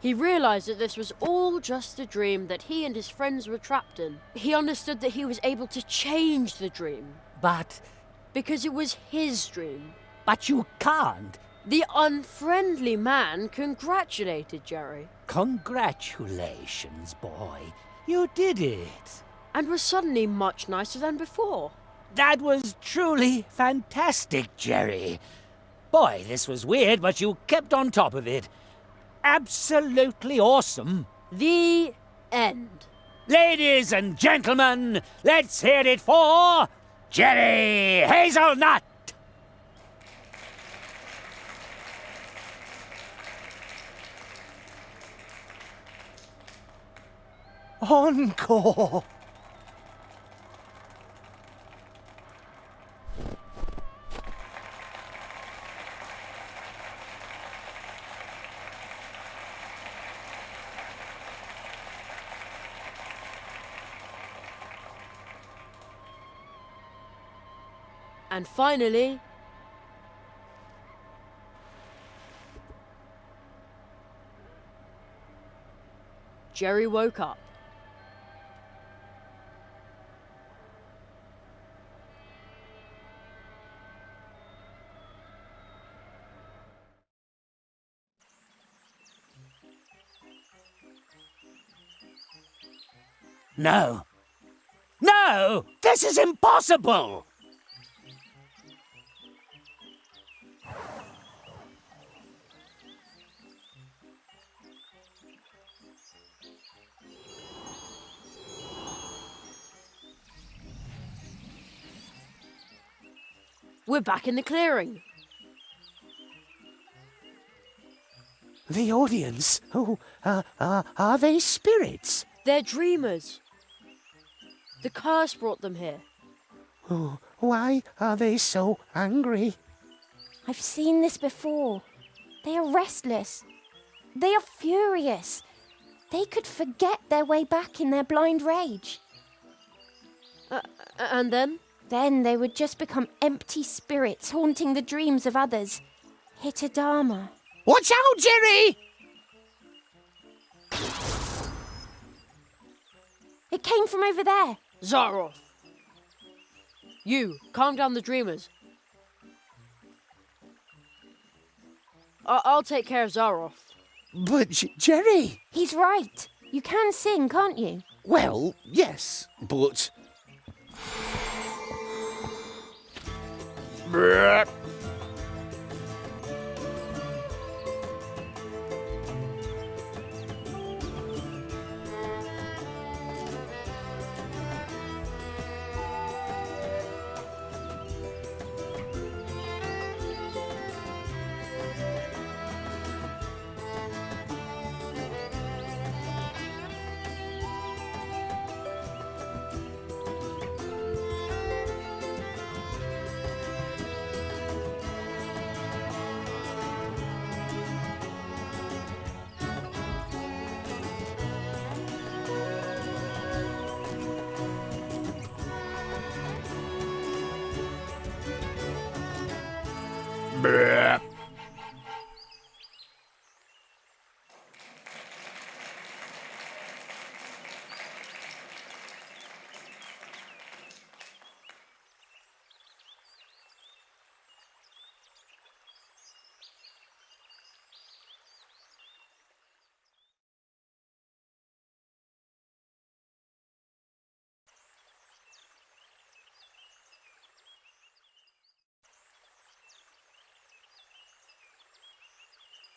He realized that this was all just a dream that he and his friends were trapped in. He understood that he was able to change the dream. But... Because it was his dream. But you can't. The unfriendly man congratulated Jerry. Congratulations, boy. You did it. And was suddenly much nicer than before. That was truly fantastic, Jerry. Boy, this was weird, but you kept on top of it. Absolutely awesome. The end. Ladies and gentlemen, let's hear it for Jerry Hazelnut! Encore! And finally, Jerry woke up. No. No! This is impossible! We're back in the clearing. The audience? Oh, are they spirits? They're dreamers. The curse brought them here. Oh, why are they so angry? I've seen this before. They are restless. They are furious. They could forget their way back in their blind rage. And then? Then they would just become empty spirits haunting the dreams of others. Hitodama. Watch out, Jerry! It came from over there. Zaroff! You, calm down the dreamers. I'll take care of Zaroff. But, Jerry! He's right. You can sing, can't you? Well, yes, but...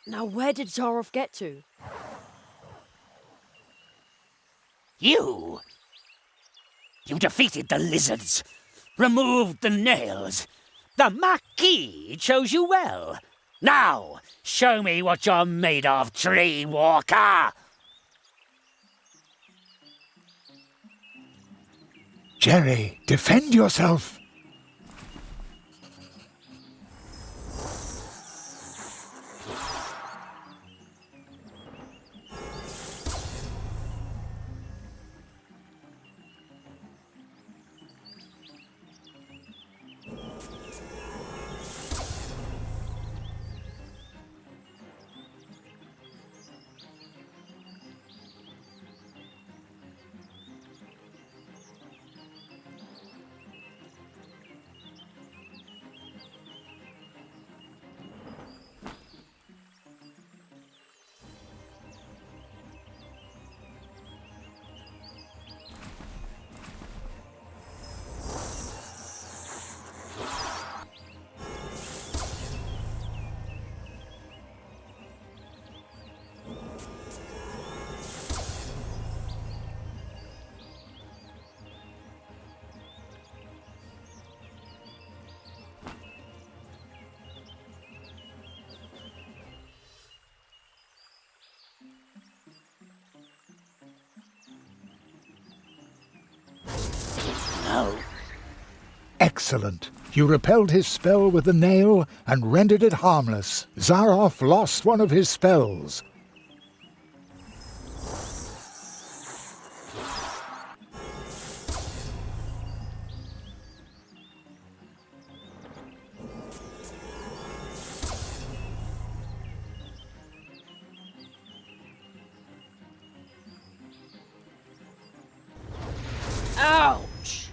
Now where did Zaroff get to? You defeated the lizards, removed the nails. The Marquis chose you well. Now, show me what you're made of, Tree Walker! Jerry, defend yourself! No. Excellent. You repelled his spell with the nail and rendered it harmless. Zaroff lost one of his spells. Ouch!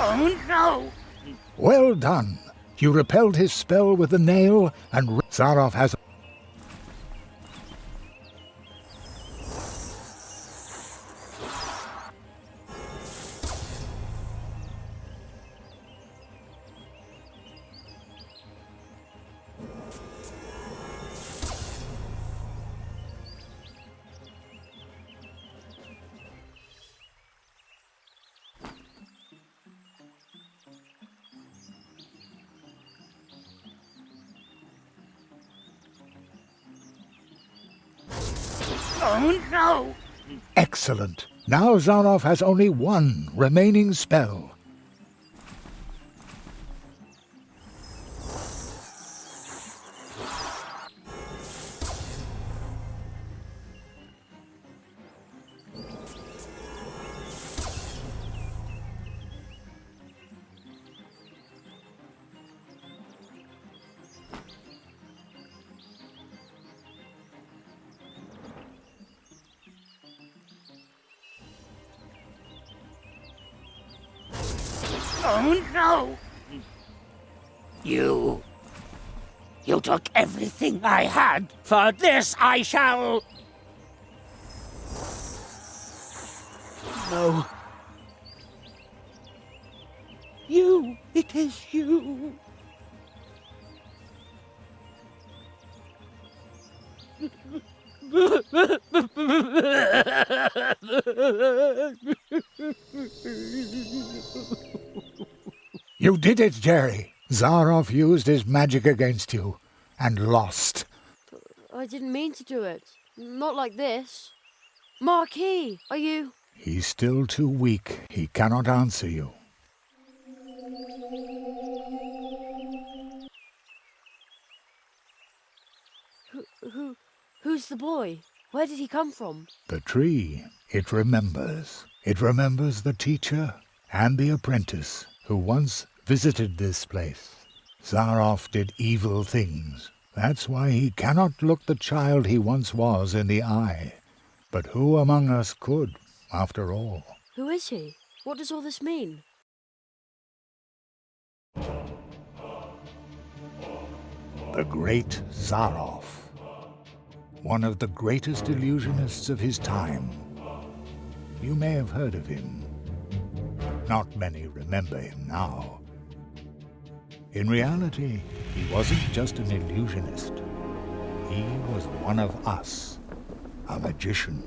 Oh no! Well done. You repelled his spell with the nail, and Zaroff has... Oh no! Excellent. Now Zaroff has only one remaining spell. Oh no! You took everything I had. For this I shall... No. You, it is you. You did it, Jerry. Zaroff used his magic against you, and lost. I didn't mean to do it. Not like this. Marquis, are you... He's still too weak. He cannot answer you. Who's the boy? Where did he come from? The tree, it remembers. It remembers the teacher and the apprentice who once visited this place. Zaroff did evil things. That's why he cannot look the child he once was in the eye. But who among us could, after all? Who is he? What does all this mean? The great Zaroff. One of the greatest illusionists of his time. You may have heard of him. Not many remember him now. In reality, he wasn't just an illusionist. He was one of us, a magician.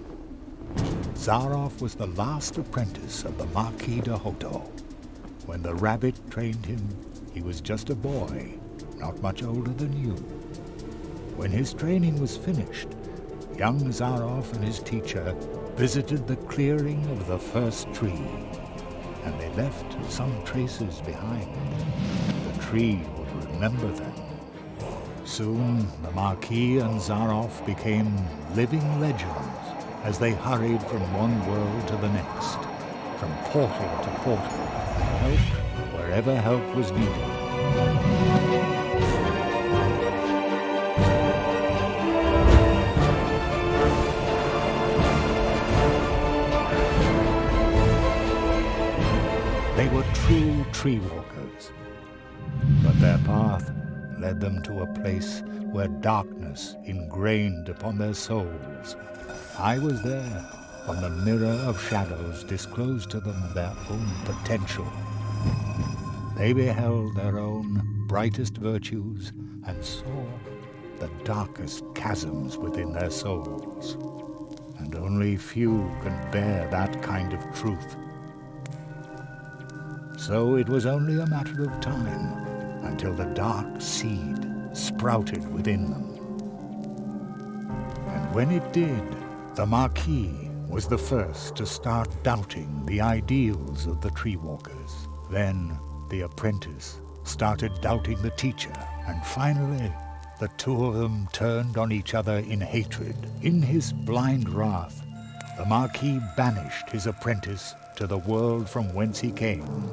Zaroff was the last apprentice of the Marquis de Hoto. When the rabbit trained him, he was just a boy, not much older than you. When his training was finished, young Zaroff and his teacher visited the clearing of the first tree, and they left some traces behind. The tree would remember them. Soon, the Marquis and Zaroff became living legends as they hurried from one world to the next, from portal to portal, and helped wherever help was needed. They were true tree walkers. But their path led them to a place where darkness ingrained upon their souls. I was there when the mirror of shadows disclosed to them their own potential. They beheld their own brightest virtues and saw the darkest chasms within their souls. And only few can bear that kind of truth. So it was only a matter of time until the dark seed sprouted within them. And when it did, the Marquis was the first to start doubting the ideals of the Tree Walkers. Then the apprentice started doubting the teacher, and finally the two of them turned on each other in hatred. In his blind wrath, the Marquis banished his apprentice to the world from whence he came.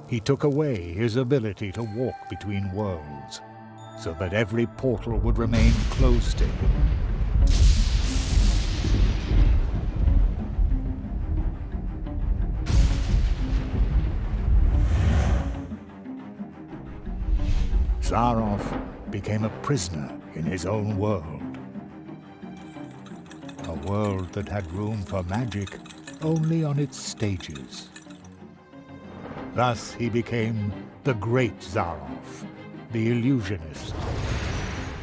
He took away his ability to walk between worlds, so that every portal would remain closed to him. Zaroff became a prisoner in his own world. A world that had room for magic only on its stages. Thus he became the Great Zaroff, the illusionist.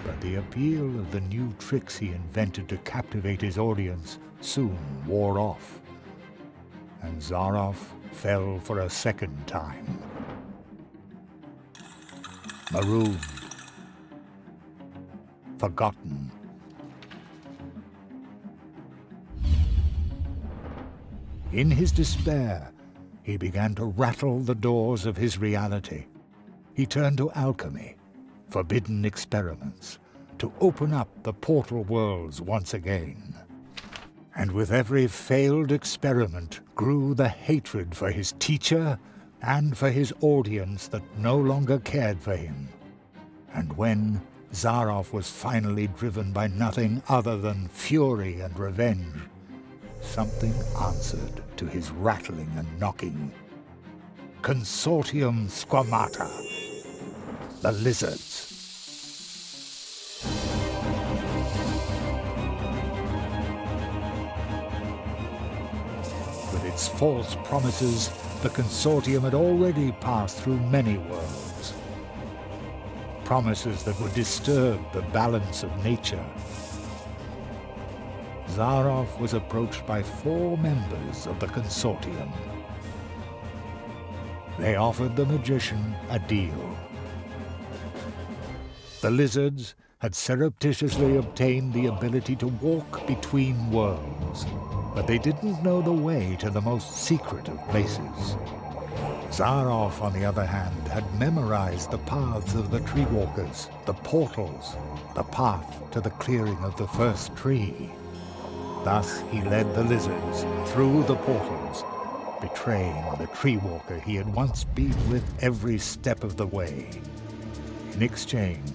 But the appeal of the new tricks he invented to captivate his audience soon wore off, and Zaroff fell for a second time. Marooned, forgotten. In his despair, he began to rattle the doors of his reality. He turned to alchemy, forbidden experiments, to open up the portal worlds once again. And with every failed experiment grew the hatred for his teacher and for his audience that no longer cared for him. And when Zaroff was finally driven by nothing other than fury and revenge, something answered to his rattling and knocking. Consortium Squamata, the lizards. With its false promises, the Consortium had already passed through many worlds. Promises that would disturb the balance of nature. Zaroff was approached by 4 members of the Consortium. They offered the magician a deal. The lizards had surreptitiously obtained the ability to walk between worlds, but they didn't know the way to the most secret of places. Zaroff, on the other hand, had memorized the paths of the Tree Walkers, the portals, the path to the clearing of the first tree. Thus he led the lizards through the portals, betraying the Tree Walker he had once been with every step of the way. In exchange,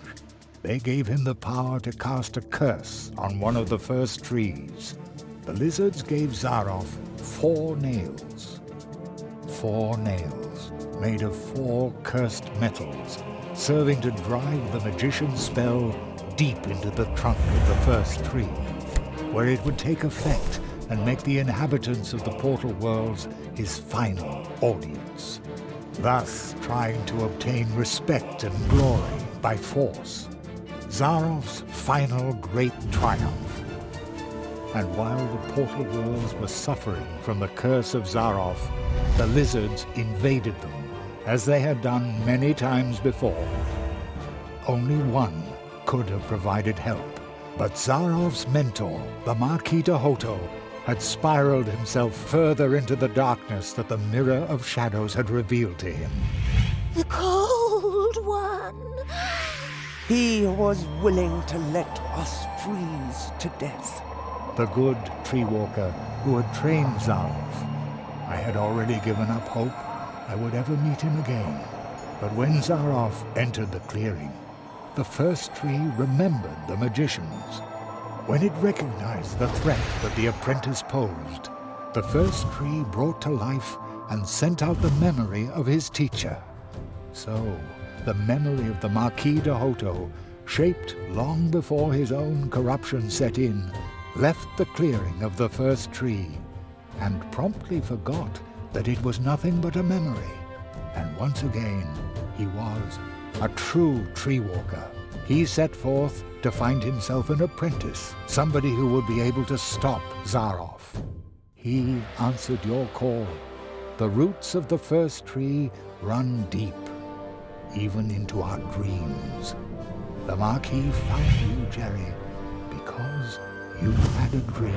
they gave him the power to cast a curse on one of the first trees. The lizards gave Zaroff 4 nails. 4 nails made of 4 cursed metals, serving to drive the magician's spell deep into the trunk of the first tree, where it would take effect and make the inhabitants of the portal worlds his final audience, thus trying to obtain respect and glory by force. Zaroff's final great triumph. And while the portal worlds were suffering from the curse of Zaroff, the lizards invaded them, as they had done many times before. Only one could have provided help, but Zaroff's mentor, the Marquis de Hoto, had spiraled himself further into the darkness that the Mirror of Shadows had revealed to him. The Cold One! He was willing to let us freeze to death. The good Tree Walker who had trained Zaroff. I had already given up hope I would ever meet him again. But when Zaroff entered the clearing, the first tree remembered the magicians. When it recognized the threat that the apprentice posed, the first tree brought to life and sent out the memory of his teacher. So, the memory of the Marquis de Hoto, shaped long before his own corruption set in, left the clearing of the first tree, and promptly forgot that it was nothing but a memory. And once again, he was a true tree walker. He set forth to find himself an apprentice, somebody who would be able to stop Zaroff. He answered your call. The roots of the first tree run deep, even into our dreams. The Marquis found you, Jerry, because you had a dream.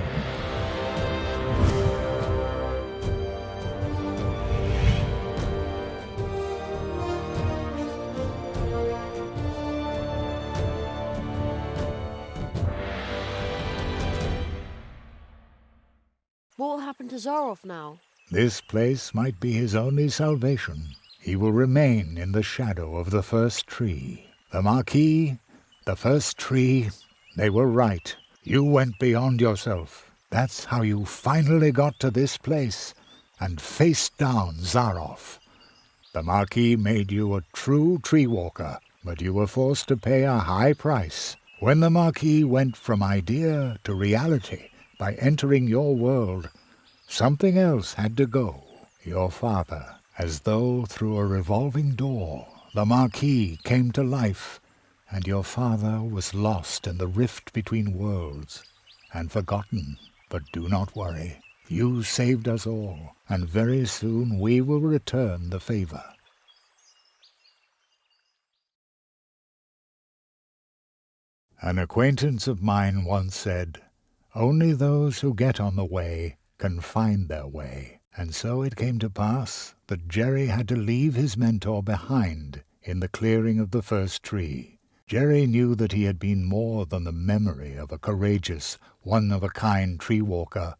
What will happen to Zaroff now? This place might be his only salvation. He will remain in the shadow of the first tree. The Marquis, the first tree, they were right. You went beyond yourself. That's how you finally got to this place and faced down Zaroff. The Marquis made you a true tree walker, but you were forced to pay a high price. When the Marquis went from idea to reality by entering your world, something else had to go. Your father. As though through a revolving door, the Marquis came to life, and your father was lost in the rift between worlds and forgotten. But do not worry. You saved us all, and very soon we will return the favor. An acquaintance of mine once said, "Only those who get on the way can find their way." And so it came to pass that Jerry had to leave his mentor behind in the clearing of the first tree. Jerry knew that he had been more than the memory of a courageous, one-of-a-kind tree walker,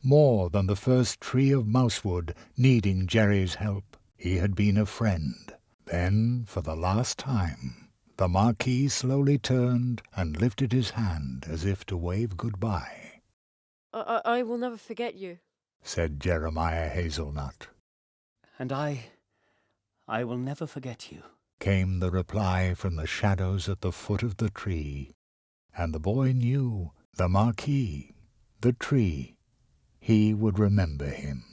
more than the first tree of Mousewood needing Jerry's help. He had been a friend. Then, for the last time, the Marquis slowly turned and lifted his hand as if to wave goodbye. I will never forget you, said Jeremiah Hazelnut. And I will never forget you, came the reply from the shadows at the foot of the tree. And the boy knew the Marquis, the tree, he would remember him.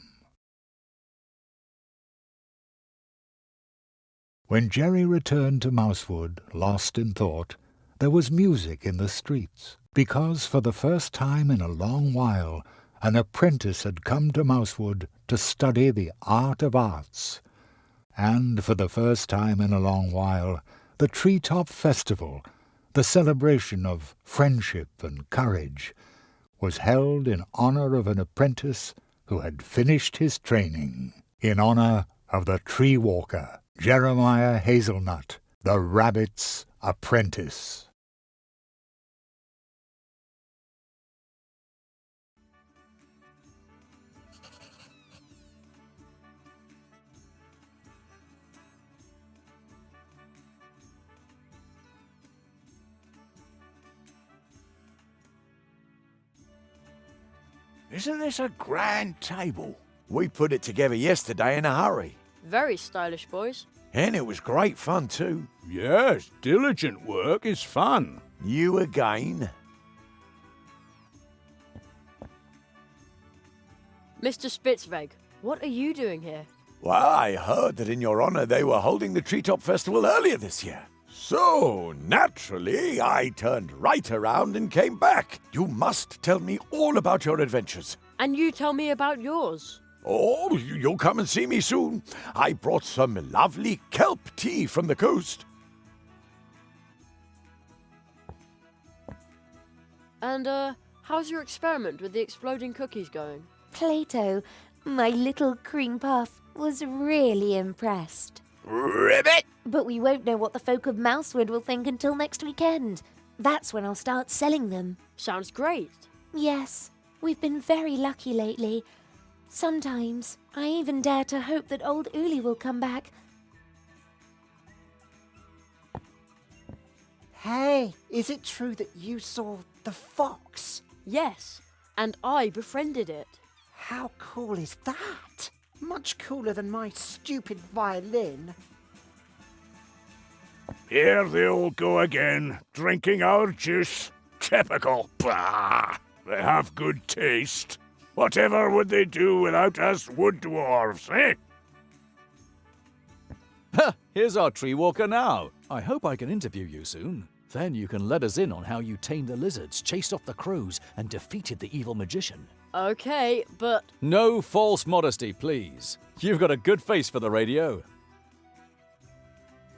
When Jerry returned to Mousewood, lost in thought, there was music in the streets, because for the first time in a long while an apprentice had come to Mousewood to study the art of arts. And for the first time in a long while, the Treetop Festival, the celebration of friendship and courage, was held in honor of an apprentice who had finished his training, in honor of the tree walker, Jeremiah Hazelnut, the rabbit's apprentice. Isn't this a grand table? We put it together yesterday in a hurry. Very stylish, boys. And it was great fun too. Yes, diligent work is fun. You again? Mr. Spitzweg, what are you doing here? Well, I heard that in your honor they were holding the Treetop Festival earlier this year. So, naturally, I turned right around and came back. You must tell me all about your adventures. And you tell me about yours. Oh, you'll come and see me soon. I brought some lovely kelp tea from the coast. And, how's your experiment with the exploding cookies going? Plato, my little cream puff, was really impressed. Ribbit! But we won't know what the folk of Mousewood will think until next weekend. That's when I'll start selling them. Sounds great. Yes, we've been very lucky lately. Sometimes I even dare to hope that old Uli will come back. Hey, is it true that you saw the fox? Yes, and I befriended it. How cool is that? Much cooler than my stupid violin. Here they all go again, drinking our juice. Typical. Bah! They have good taste. Whatever would they do without us wood dwarves, eh? Here's our tree walker now. I hope I can interview you soon. Then you can let us in on how you tamed the lizards, chased off the crows, and defeated the evil magician. Okay, but... No false modesty, please. You've got a good face for the radio.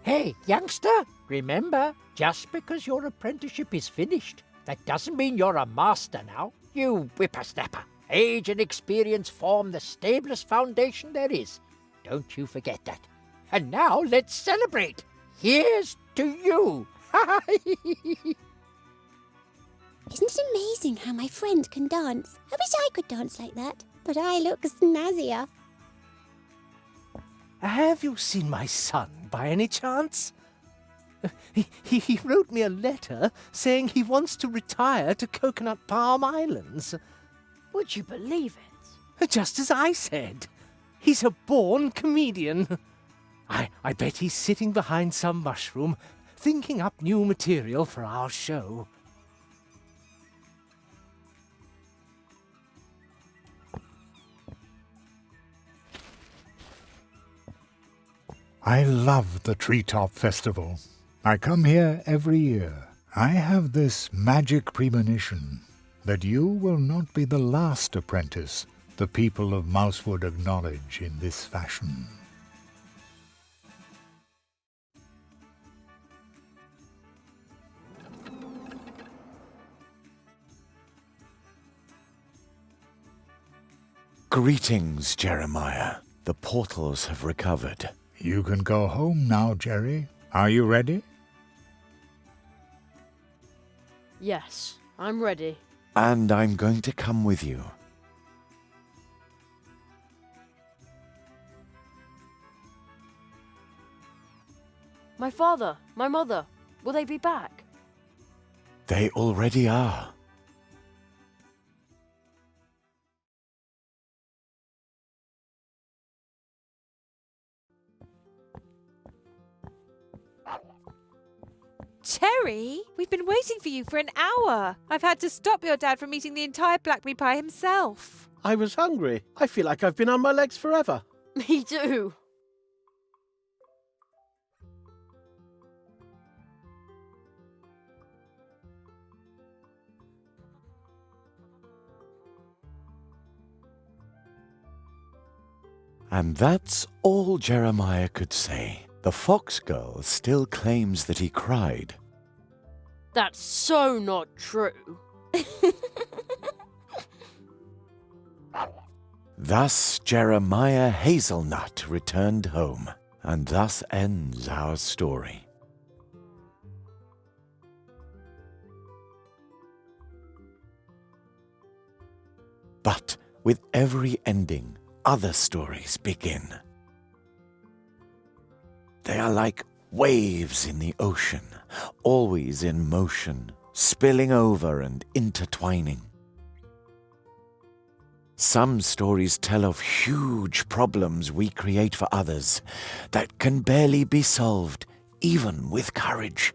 Hey, youngster, remember, just because your apprenticeship is finished, that doesn't mean you're a master now. You whippersnapper. Age and experience form the stablest foundation there is. Don't you forget that. And now let's celebrate. Here's to you. Isn't it amazing how my friend can dance? I wish I could dance like that, but I look snazzier. Have you seen my son by any chance? He wrote me a letter saying he wants to retire to Coconut Palm Islands. Would you believe it? Just as I said. He's a born comedian. I bet he's sitting behind some mushroom, thinking up new material for our show. I love the Treetop Festival. I come here every year. I have this magic premonition that you will not be the last apprentice the people of Mousewood acknowledge in this fashion. Greetings, Jeremiah. The portals have recovered. You can go home now, Jerry. Are you ready? Yes, I'm ready. And I'm going to come with you. My father, my mother, will they be back? They already are. Cherry, we've been waiting for you for an hour. I've had to stop your dad from eating the entire blackberry pie himself. I was hungry. I feel like I've been on my legs forever. Me too. And that's all Jeremiah could say. The fox girl still claims that he cried. That's so not true. Thus Jeremiah Hazelnut returned home, and thus ends our story. But with every ending, other stories begin. They are like waves in the ocean, always in motion, spilling over and intertwining. Some stories tell of huge problems we create for others that can barely be solved, even with courage,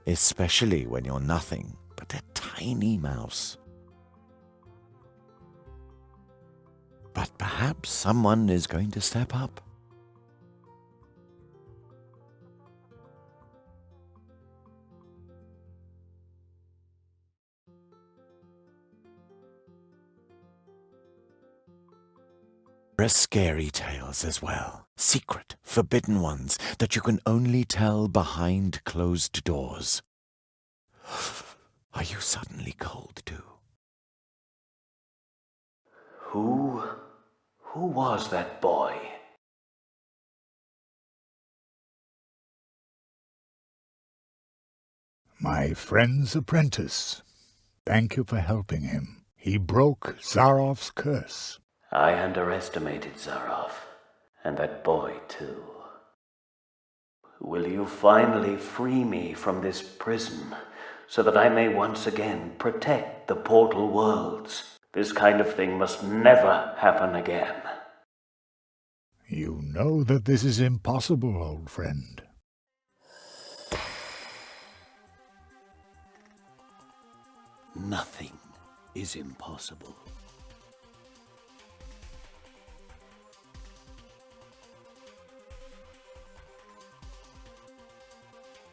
especially when you're nothing but a tiny mouse. But perhaps someone is going to step up. There are scary tales as well, secret, forbidden ones that you can only tell behind closed doors. Are you suddenly cold too? Who was that boy? My friend's apprentice. Thank you for helping him. He broke Zaroff's curse. I underestimated Zaroff, and that boy too. Will you finally free me from this prison, so that I may once again protect the portal worlds? This kind of thing must never happen again. Know that this is impossible, old friend. Nothing is impossible.